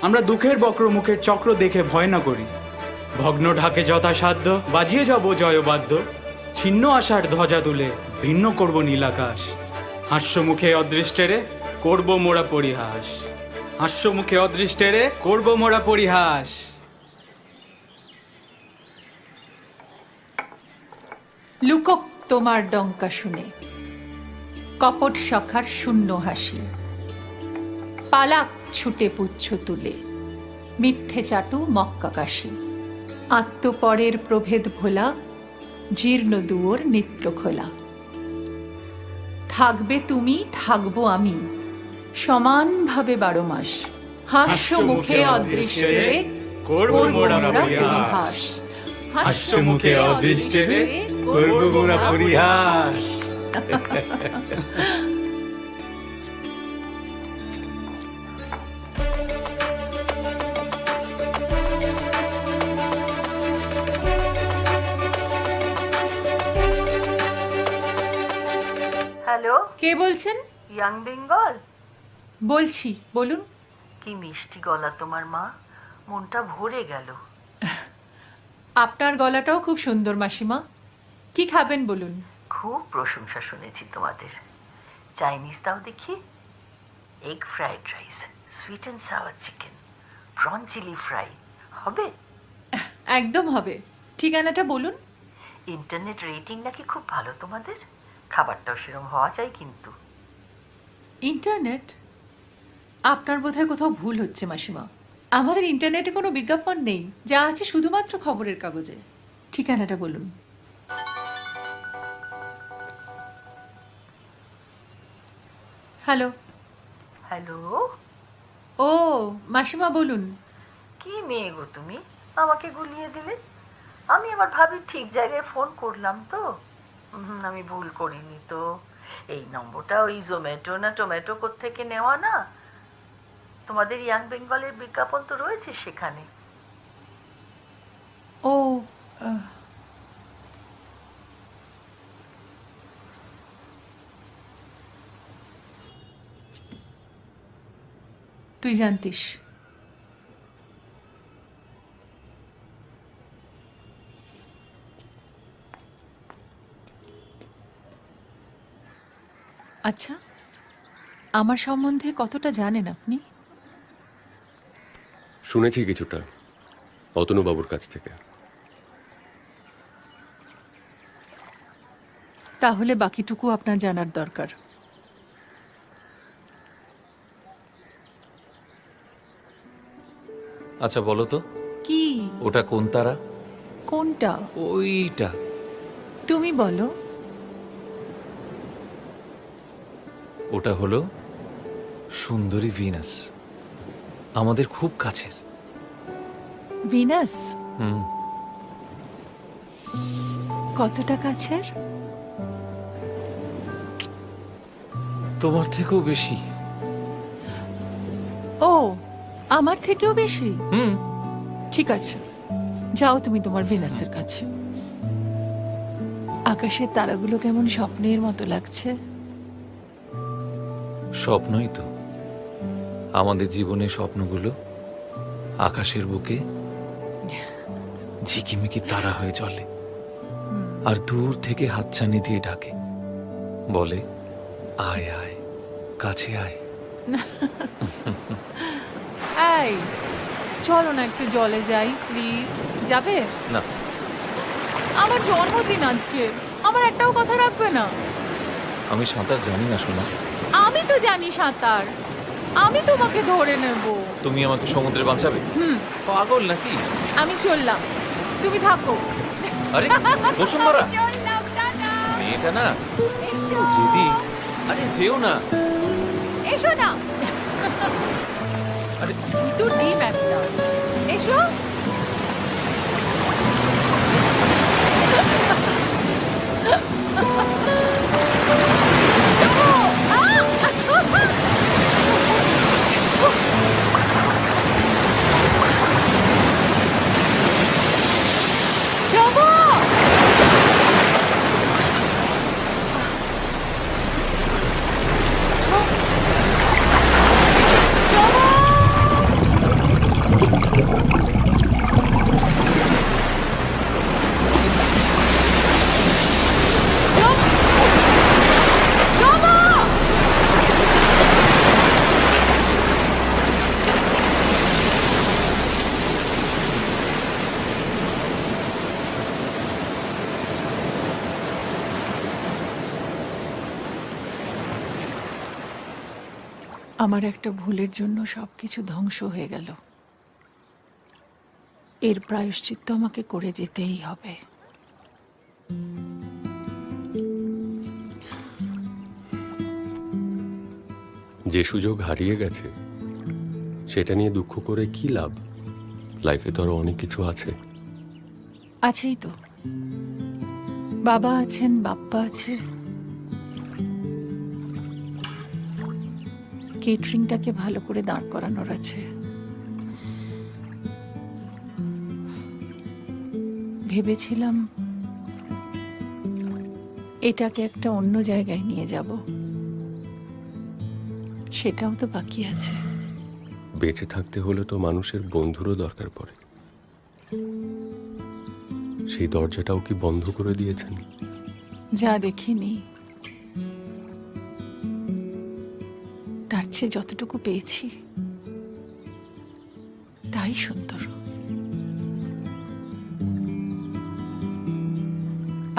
আমরা দুঃখের বক্র মুখের চক্র দেখে ভয় না করি। ভগ্ন ঢাকে যথাসাধ্য বাজিয়ে যাব জয়বাদ্য, ছিন্ন আশার ধ্বজা তুলে ভিন্ন করব নীলাকাশ। হাস্য মুখে অদৃষ্টেরে করব মোরা পরিহাস, হাস্য মুখে অদৃষ্টেরে করব মোরা পরিহাস। লুকোক তোমার ডঙ্কা শুনে, কপট সখার শূন্য হাসি, পালাক ছুটে পুচ্ছ তুলে, মিথ্যে চাটু মক্কাকাশি। আত্মপরের প্রভেদ ভোলা, জীর্ণ দুয়োর নিত্য খোলা। থাকবে তুমি থাকবো আমি, সমানভাবে 12 মাস। হাস্য মুখে অদৃষ্টেরে করব মোরা পরিহাস, হাস্য মুখে অদৃষ্টেরে করব মোরা পরিহাস। হ্যালো, কে বলছেন? ইয়াং বেঙ্গল। বলছি, বলুন। কি মিষ্টি গলা তোমার মা, মনটা ভরে গেল। আপনার গলাটাও খুব সুন্দর মাসিমা। কি খাবেন বলুন? খুব প্রশংসা শুনেছি তোমাদের। চাইনিজ দাও দেখি। Egg fried rice, sweet and sour chicken, prawn chilli fry হবে? একদম হবে। ঠিকানাটা বলুন। ইন্টারনেট রেটিং নাকি খুব ভালো তোমাদের। খাবারটাও সেরকম হওয়া চাই কিন্তু। ইন্টারনেট? আপনার বোধহয় কোথাও ভুল হচ্ছে মাসিমা। আমাদের ইন্টারনেটে কোনো বিজ্ঞাপন নেই, যা আছে শুধুমাত্র খবরের কাগজে। ঠিকানাটা বলুন। হ্যালো। হ্যালো। ও মাসিমা বলুন। কি মেয়ে গো তুমি, আমাকে গুলিয়ে দিলে। আমি আবার ভাবি ঠিক জায়গায় ফোন করলাম তো। আমি ভুল করিনি তো। এই নম্বরটা ওই জোম্যাটো না টোম্যাটো কোত্থেকে নেওয়া না? তোমাদের ইয়াং বেঙ্গলের বিজ্ঞাপন তো রয়েছে সেখানে। ও তুই জানতিস। আচ্ছা, আমার সম্বন্ধে কতটা জানেন আপনি? শুনেছি কিছুটা অতনুবাবুর কাছ থেকে। তাহলে বাকিটুকু আপনার জানার দরকার। আচ্ছা বলো তো, কি? ওটা কোন তারা? কোনটা? ওইটা। তুমি বলো। ওটা হলো সুন্দরী ভিনাস, আমাদের খুব কাছের। ভিনাস? হুম। কতটা কাছের? তোমার থেকেও বেশি। ও, আমার থেকেও বেশি? হুম। ঠিক আছে, যাও তুমি তোমার ভিনাসের কাছে। আকাশের তারাগুলো কেমন স্বপ্নের মতো লাগছে। স্বপ্নই তো, আমাদের জীবনের স্বপ্নগুলো আকাশের বুকে ঝিকিমিকি তারা হয়ে চলে, আর দূর থেকে হাতছানি দিয়ে ডাকে, বলে আয় আয়, কাছে আয়। এই চলো না একটু জলে যাই প্লিজ। যাবে? না, আমার জন্মদিন আজকে, আমার একটাও কথা রাখবে না? আমি সাঁতার জানি না সোনা। আমি তো জানি সাঁতার, আমি তোমাকে ধরে নেব। তুমি আমাকে সমুদ্রে বাঁচাবে? পাগল নাকি? আমি চললাম, তুমি থাকো। আরে বসুন্ধরা, চললাম, টাটা। মেয়েটা না জেদি। আরে যেও না। এসো না। আরে তো ডিম একটা, এসো। আমার একটা ভুলের জন্য সবকিছু ধ্বংস হয়ে গেল। এর প্রায়শ্চিত্ত আমাকে করে যেতেই হবে। যে সুযোগ হারিয়ে গেছে সেটা নিয়ে দুঃখ করে কি লাভ? লাইফে তো আরো অনেক কিছু আছে। আছেই তো, বাবা আছেন, বাপ্পা আছে, কেটারিংটাকে ভালো করে দাঁড় করানোর আছে। ভেবেছিলাম এটাকে একটা অন্য জায়গায় নিয়ে যাব, সেটাও তো বাকি আছে। বেঁচে থাকতে হলে তো মানুষের বন্ধুরও দরকার পড়ে। সেই দরজাটাও কি বন্ধ করে দিয়েছেন? যা দেখিনি তার চেয়ে যতটুকু পেয়েছি তাই সুন্দর।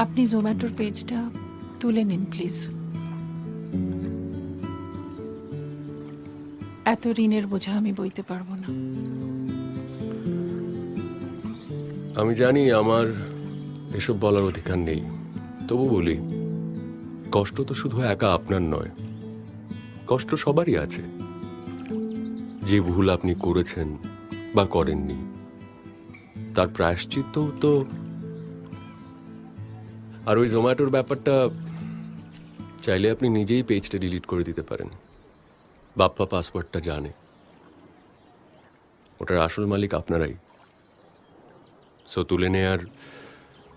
আপনি জোম্যাটোর পেজটা তুলে নিন প্লিজ। এত ঋণের বোঝা আমি বইতে পারবো না। আমি জানি আমার এসব বলার অধিকার নেই, তবু বলি, কষ্ট তো শুধু একা আপনার নয়, কষ্ট সবারই আছে। যে ভুল আপনি করেছেন বা করেননি তার প্রায়শ্চিত্ত তো। আর ওই জোম্যাটোর ব্যাপারটা চাইলে আপনি নিজেই পেজটা ডিলিট করে দিতে পারেন। বাপ্পা পাসওয়ার্ডটা জানে, ওটার আসল মালিক আপনারাই। সো তুলে নেয়ার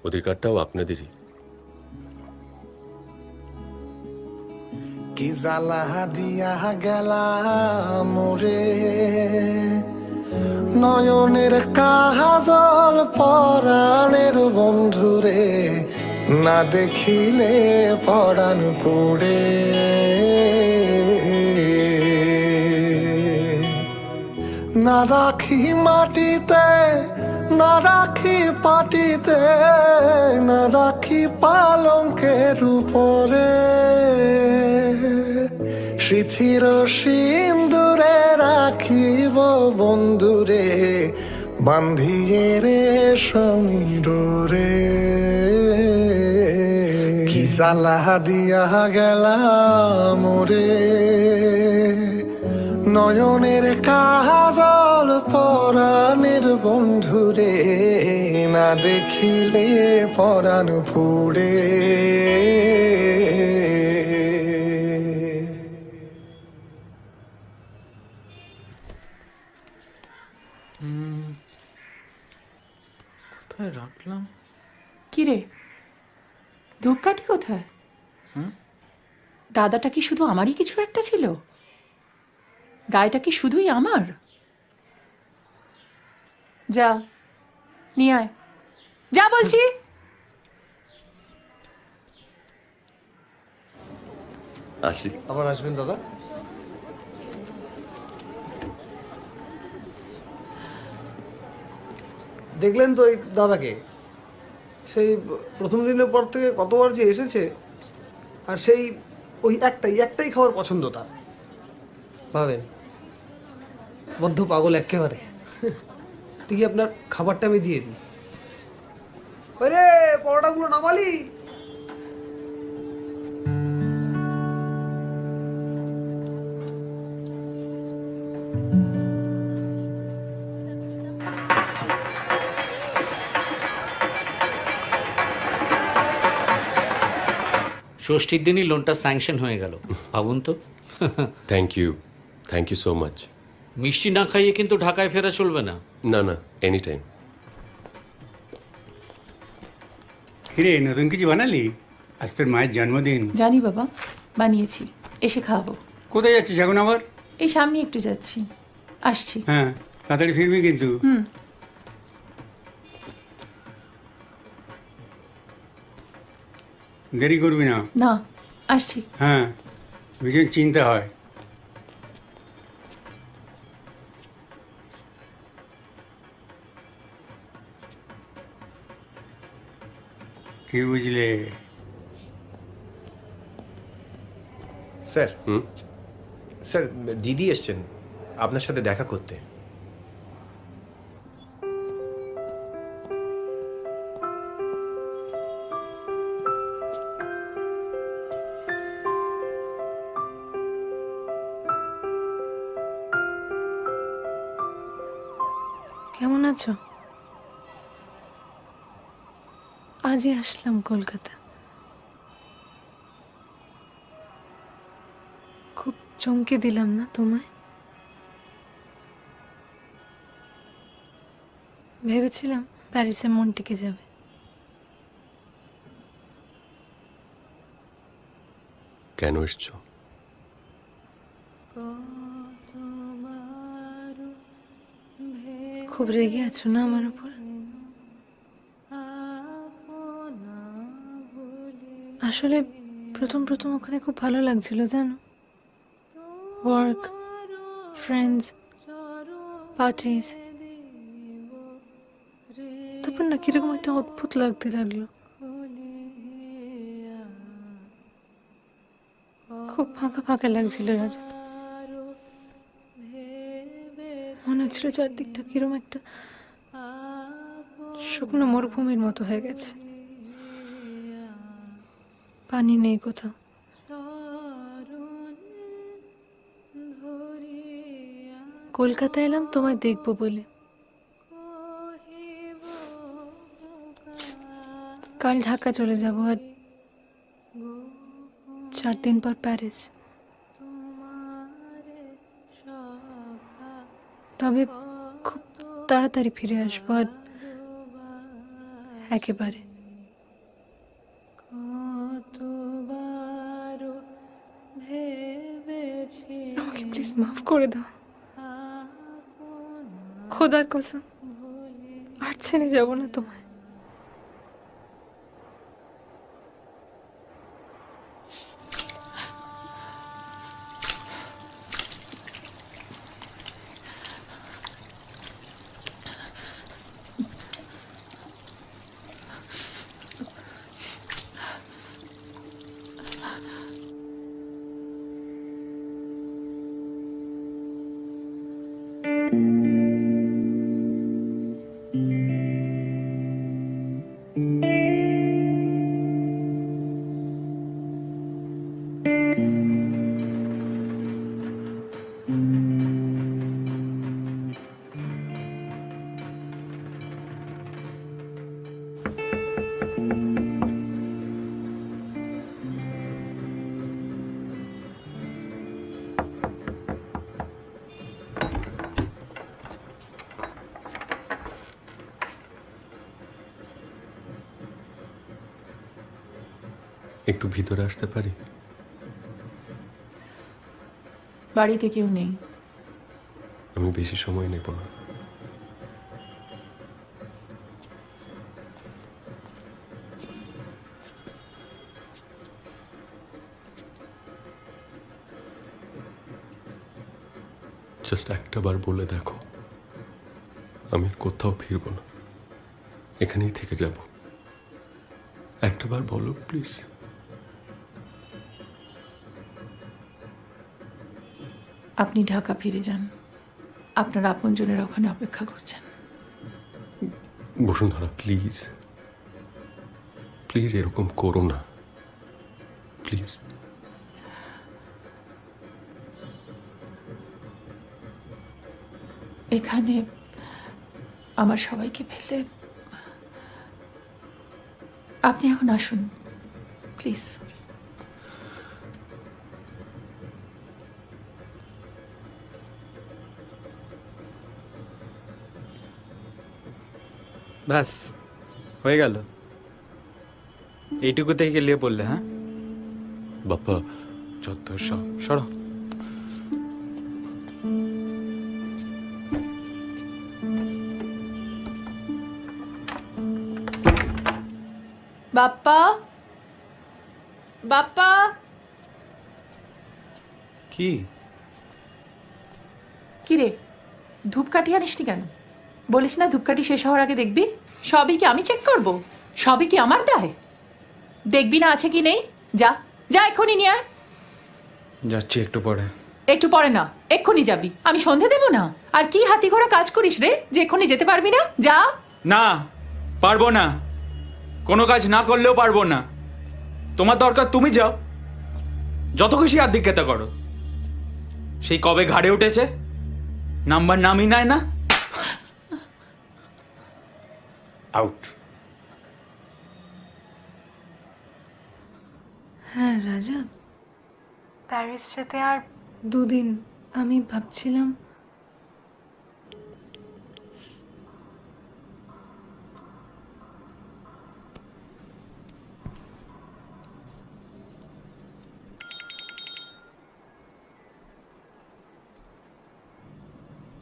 অধিকারটাও আপনাদেরই। কি জ্বালা দিয়া গেলা মোরে, নয়নের কাজল পরাণের বন্ধুরে, না দেখিলে পরাণ পুড়ে। না রাখি মাটিতে, না রাখি পাটিতে, না রাখি পালঙ্কের উপরে, স্মৃতির সিন্দুরে রাখিব বন্ধুরে, বান্ধিয়ে রে সমীরে। কি জ্বালা দিয়া গেলা মোরে, নয়নের কাজল পরাণের বন্ধুরে, না দেখিলে পরাণ পুড়ে। কোথায় রাখলাম? কি রে, ধূপকাঠি কোথায়? দাদাটা কি শুধু আমারই কিছু একটা ছিল? গায়েটা কি শুধুই আমার? যা নিয়ে আয়, যা বলছি। আসি। আবার আসবেন দাদা। দেখলেন তো এই দাদাকে, সেই প্রথম দিনের পর থেকে কতবার যে এসেছে, আর সেই ওই একটাই খাবার পছন্দ তার। ভাবেন, বদ্ধ পাগল একেবারে। ঠিকই আপনার খাবারটা আমি দিয়ে দিই। রে পরোটাগুলো নামালি? ষষ্ঠীর দিনই লোনটা স্যাংশন হয়ে গেল, ভাবুন তো। Thank you so much. মিষ্টি না খাইয়ে কিন্তু ঢাকায় ফেরা চলবে না। না না, এনি টাইম। কিরে, নতুন কিছু বানালি? আজ তোর মায়ের জন্মদিন। জানি বাবা, বানিয়েছি, এসে খাওয়াবো। কোথায় যাচ্ছিস এখন আবার? এই সামনে একটু যাচ্ছি, আসছি। হ্যাঁ, তাড়াতাড়ি ফিরবি কিন্তু। দেরি করবি না। না, আসছি। হ্যাঁ, ভীষণ চিন্তা হয়। কি বুঝলে? স্যার, স্যার দিদি এসছেন আপনার সাথে দেখা করতে। কেমন আছো? আজই আসলাম কলকাতা। খুব চমকে দিলাম না তোমায়? ভেবেছিলাম প্যারিসে মন টিকে যাবে। কেন এসছো? খুব রেগে আছো না আমার উপর? আসলে প্রথম ওখানে খুব ভালো লাগছিল জানো। Work, friends, parties. তারপর না কিরকম একটা অদ্ভুত লাগতে লাগলো। খুব ফাঁকা লাগছিল রাজা। মনে হচ্ছিল চারদিকটা কিরকম একটা শুকনো মরুভূমির মতো হয়ে গেছে। পানি নেই কোথাও। কলকাতা এলাম তোমায় দেখবো বলে। কাল ঢাকা চলে যাব, আর 4 দিন পর প্যারিস। তবে খুব তাড়াতাড়ি ফিরে আসবো, আর একেবারে। আমাকে প্লিজ মাফ করে দাও, খোদার কসম আর ছেড়ে যাবো না তোমায়। একটু ভিতরে আসতে পারি? বাড়িতে কেউ নেই। আমি বেশি সময় নেব না। জাস্ট একটা বার বলে দেখো, আমি আর কোথাও ফিরব না, এখানেই থেকে যাব। একটা বার বলো প্লিজ। আপনি ঢাকা ফিরে যান, আপনার আপনজনের ওখানে অপেক্ষা করছেন। বসুন্ধরা প্লিজ, প্লিজ এরকম করো না, প্লিজ। এখানে আমার সবাইকে ফেলে আপনি এখন আসুন প্লিজ। ব্যাস হয়ে গেল, এইটুকুতেই গেলিয়ে পড়লে? হ্যাঁ বাপ্পা, যত সব সরো। বাপ্পা, বাপ্পা। কি কি রে, ধূপকাঠি আনিসনি কেন? বলিস না ধূপকাঠি শেষ হওয়ার আগে দেখবি? সবই কি আমি চেক করব? সবই কি আমার দায়? দেখবি না আছে কি নেই? যা যা, এক্ষুনি নিয়ে আয়। যাচ্ছি একটু পরে। একটু পরে না, এক্ষুনি যাবি। আমি সন্ধে দেব না? আর কি হাতি ঘোড়া কাজ করিস রে যে এক্ষুনি যেতে পারবি না? যা। না, পারবো না, কোনো কাজ না করলেও পারবো না। তোমার দরকার তুমি যাও, যত খুশি আদিক্যতা করো। সেই কবে ঘাড়ে উঠেছে, নাম্বার নামই নেয় না। আউট। হ্যাঁ রাজা, প্যারিস যেতে আর 2 দিন। আমি ভাবছিলাম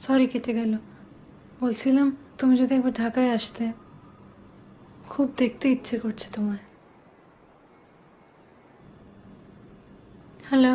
সরি কেটে গেল। বলছিলাম তুমি যদি একবার ঢাকায় আসতে, খুব দেখতে ইচ্ছে করছে তোমায়। হ্যালো।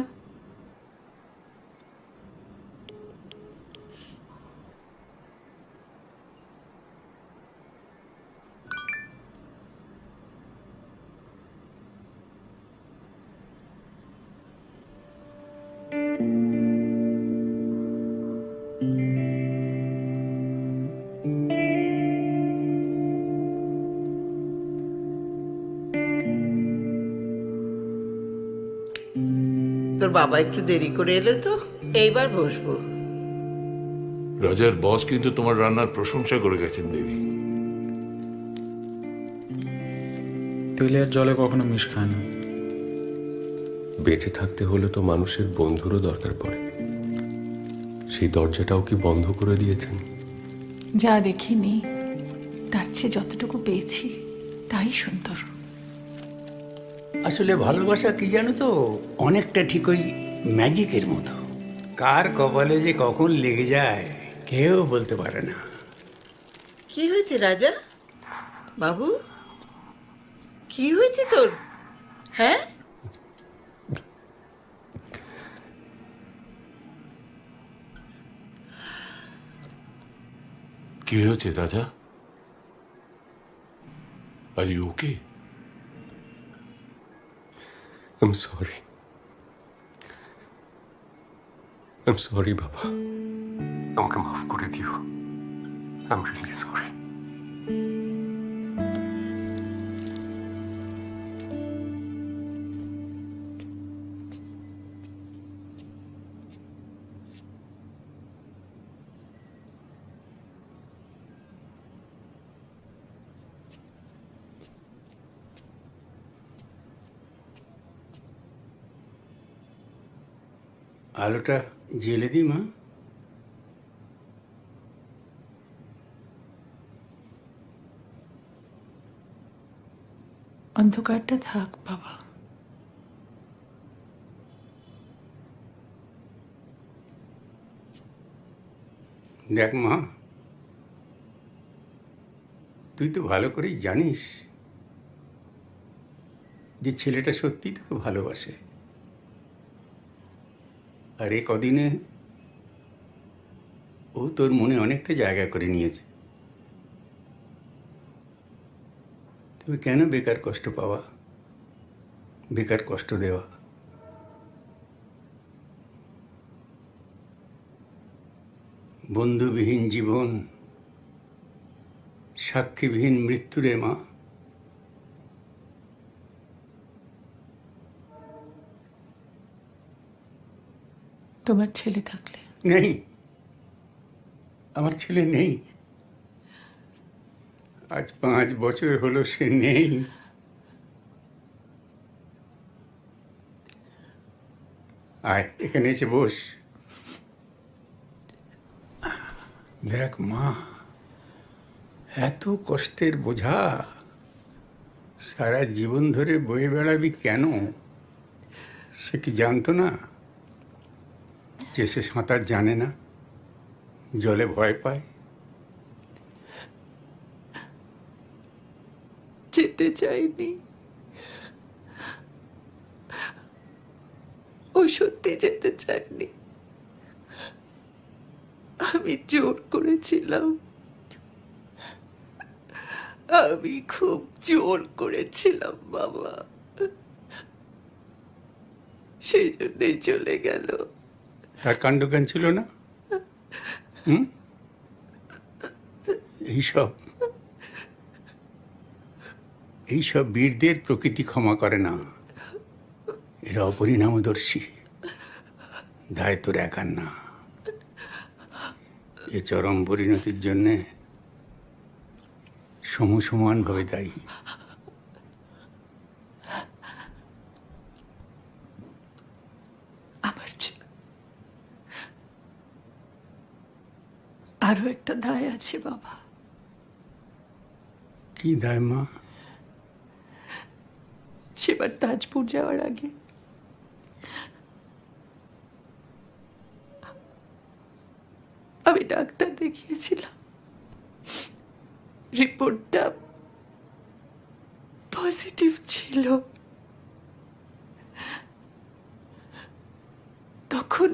তোর বাবা একটু দেরি করে এলো তো, এইবার বসবো। রাজার বস কিন্তু তোমার রান্নার প্রশংসা করে গেছেন দেবী। তেলের জলে কখনো মিশ খায় না। বেঁচে থাকতে হলে তো মানুষের বন্ধুরও দরকার পড়ে, সেই দরজাটাও কি বন্ধ করে দিয়েছেন? যা দেখিনি তার চেয়ে যতটুকু পেয়েছি তাই সুন্দর। আসলে ভালোবাসা কি জানো তো, অনেকটা ঠিক ওই ম্যাজিকের মতো। কার কপালে যে কখন লেগে যায় কেউ বলতে পারে না। কি হয়েছে রাজা বাবু? কি হয়েছে তোর? হ্যাঁ, কি হয়েছে Raja? Are you okay? I'm sorry. I'm sorry বাবা, আমাকে মাফ করে দিও। I'm really sorry. আলোটা জেলে দি মা। অন্ধকারটা থাক বাবা। দেখ মা, তুই তো ভালো করেই জানিস যে ছেলেটা সত্যি তোকে ভালোবাসে। আর এ কদিনে ও তোর মনে অনেকটা জায়গা করে নিয়েছে। তবে কেন বেকার কষ্ট পাওয়া, বেকার কষ্ট দেওয়া? বন্ধুবিহীন জীবন, সাক্ষীবিহীন মৃত্যু রে মা। তোমার ছেলে থাকলে? নেই, আমার ছেলে নেই। আজ 5 বছর হলো সে নেই। আয় এখানে এসে বস। দেখ মা, এত কষ্টের বোঝা সারা জীবন ধরে বয়ে বেড়াবি কেন? সে কি জানতো না যে সে সাঁতার জানে না, জলে ভয় পায়? যেতে চাইনি, ও সত্যি যেতে চায়নি। আমি জোর করেছিলাম, আমি খুব জোর করেছিলাম বাবা, সেই জন্যই চলে গেল। তার কাণ্ডজ্ঞান ছিল না? এইসব বীরদের প্রকৃতি ক্ষমা করে না। এরা অপরিণামদর্শী। দায় তোর একার না। এ চরম পরিণতির জন্যে সমানভাবে দায়ী। আমার আরো একটা দায় আছে বাবা। কি দায় মা? সেবার তাজপুর যাওয়ার আগে আমি ডাক্তার দেখিয়েছিলাম, রিপোর্টটা পজিটিভ ছিল। তখন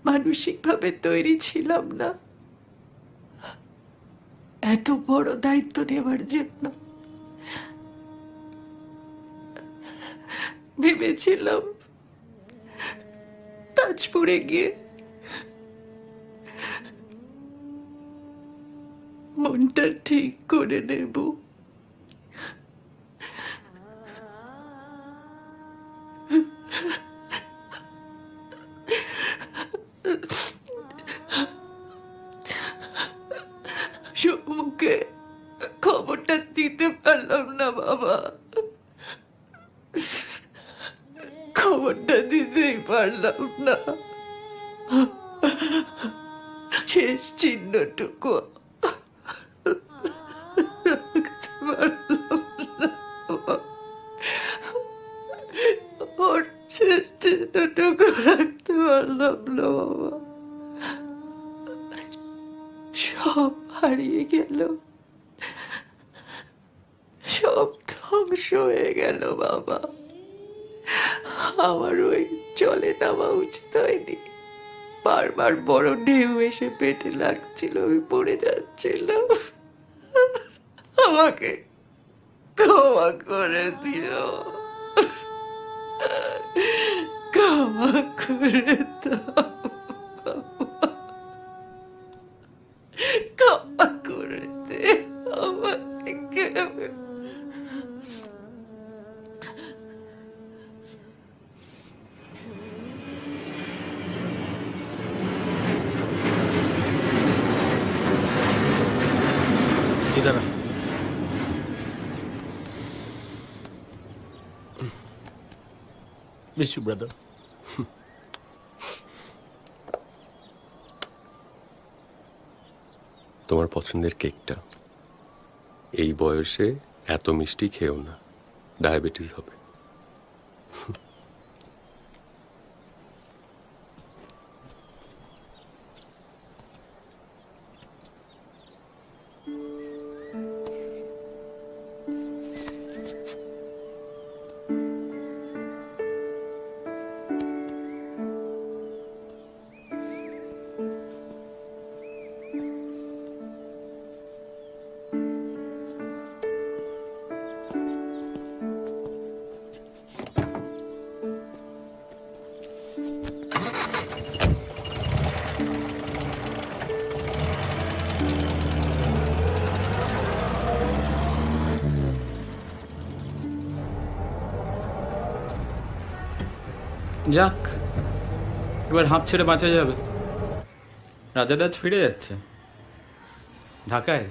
মানসিকভাবে তৈরি ছিলাম না এত বড় দায়িত্ব নেওয়ার জন্য। ভেবেছিলাম তাজপুরে গিয়ে মনটা ঠিক করে নেব। সমুখে খবরটা দিতে পারলাম না বাবা, খবরটা দিতেই পারলাম না। শেষ চিহ্নটুকু রাখতে পারলাম না। ওর শেষ চিহ্নটুকু রাখতে পারলাম না বাবা। সব হারিয়ে গেল, সব ধ্বংস হয়ে গেল বাবা। আমার ওই জলে নামা উচিত হয়নি। বারবার বড় ঢেউ এসে পেটে লাগছিল, আমি পড়ে যাচ্ছিলাম। আমাকে ক্ষমা করে দিও, ক্ষমা করে দাও, ক্ষমা করে দে আমাকে। इधर आ। Miss you, brother. তোমার পছন্দের কেকটা এই বয়সে এত মিষ্টি খেও না, ডায়াবেটিস হবে। যাক, এবার হাঁপ ছেড়ে বাঁচা যাবে। রাজাদাস ফিরে যাচ্ছে ঢাকায়।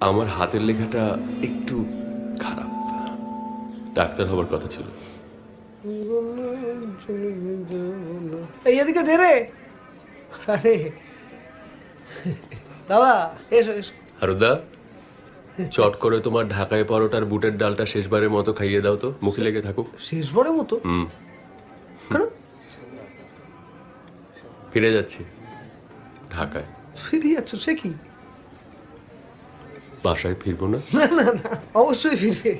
আমার হাতের লেখাটা একটু খারাপ, ডাক্তার হবার কথা ছিল। এই এদিকে দে রে। আরে দাদা এসো এসো। হারুদা, চট করে তোমার ঢাকায় পরোটার বুটের ডালটা শেষবারের মতো খাইয়ে দাও তো, মুখে লেগে থাকুক। শেষবারের মতো? ফিরে যাচ্ছি ঢাকায়। ফিরে যাচ্ছ? সে কি? বাসায় ফিরবো না। না না না, অবশ্যই ফিরবে।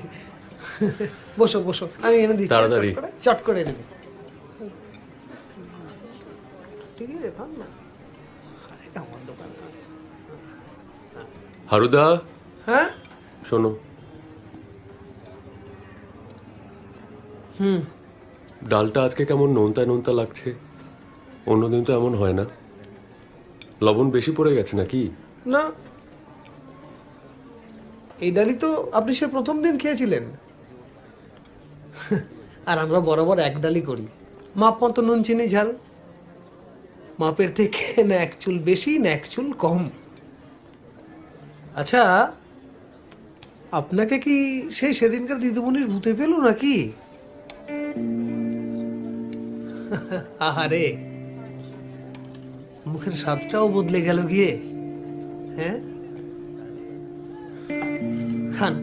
বসো বসো, আমি এনে দিচ্ছি। তাড়াতাড়ি। চট করে এনে দিই। ঠিক আছে, থাম না। আমার দোকান। হারুদা, হ্যাঁ শোনো, ডালটা আজকে কেমন নোনতা নোনতা লাগছে। অন্যদিন তো এমন হয় না। লবণ বেশি পড়ে গেছে নাকি? না, এই ডালই তো আপনি সে প্রথম দিন খেয়েছিলেন। আর আমরা বরাবর এক ডালই করি, মাপ মতো নুন চিনি ঝাল। মাপের থেকে না এক চুল বেশি না এক চুল কম। আচ্ছা, আপনাকে কি সেই সেদিনকার দিদিমণির ভূতে পেল নাকি? আহারে, মুখের স্বাদটাও বদলে গেল গিয়ে। হ্যাঁ, খান।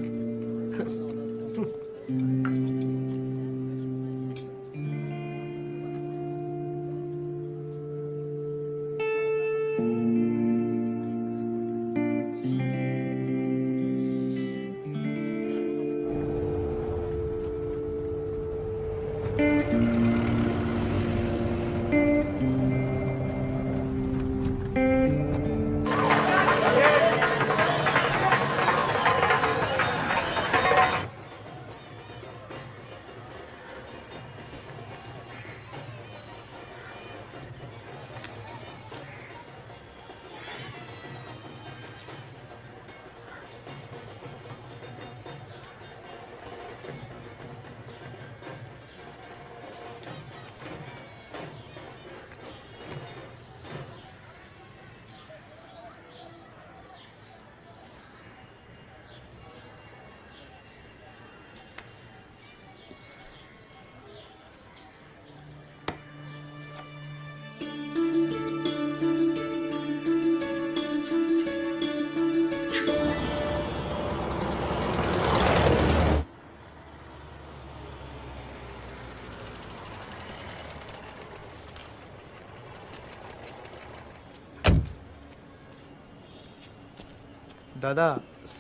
দাদা,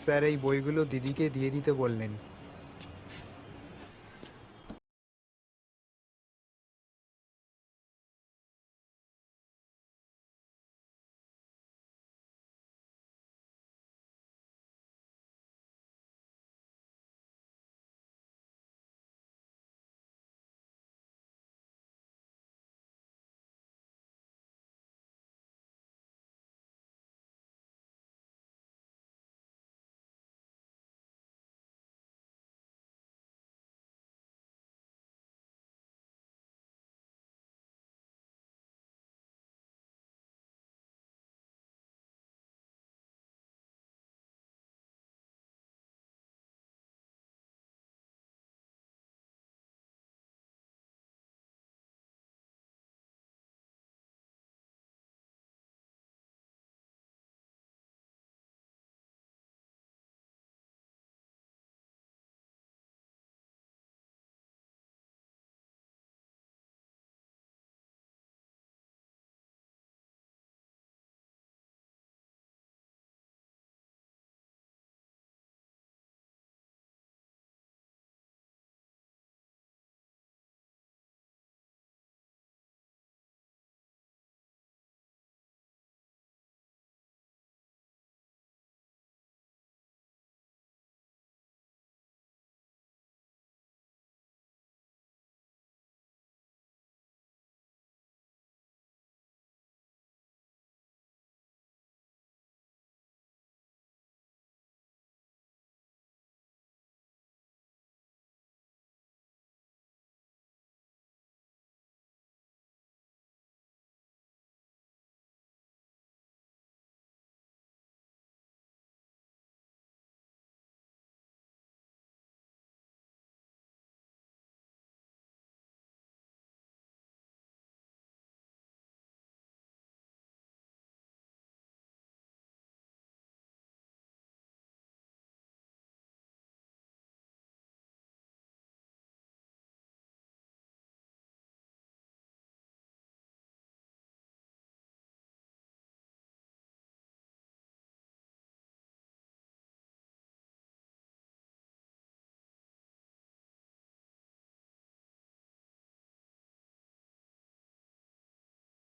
স্যার এই বইগুলো দিদিকে দিয়ে দিতে বললেন।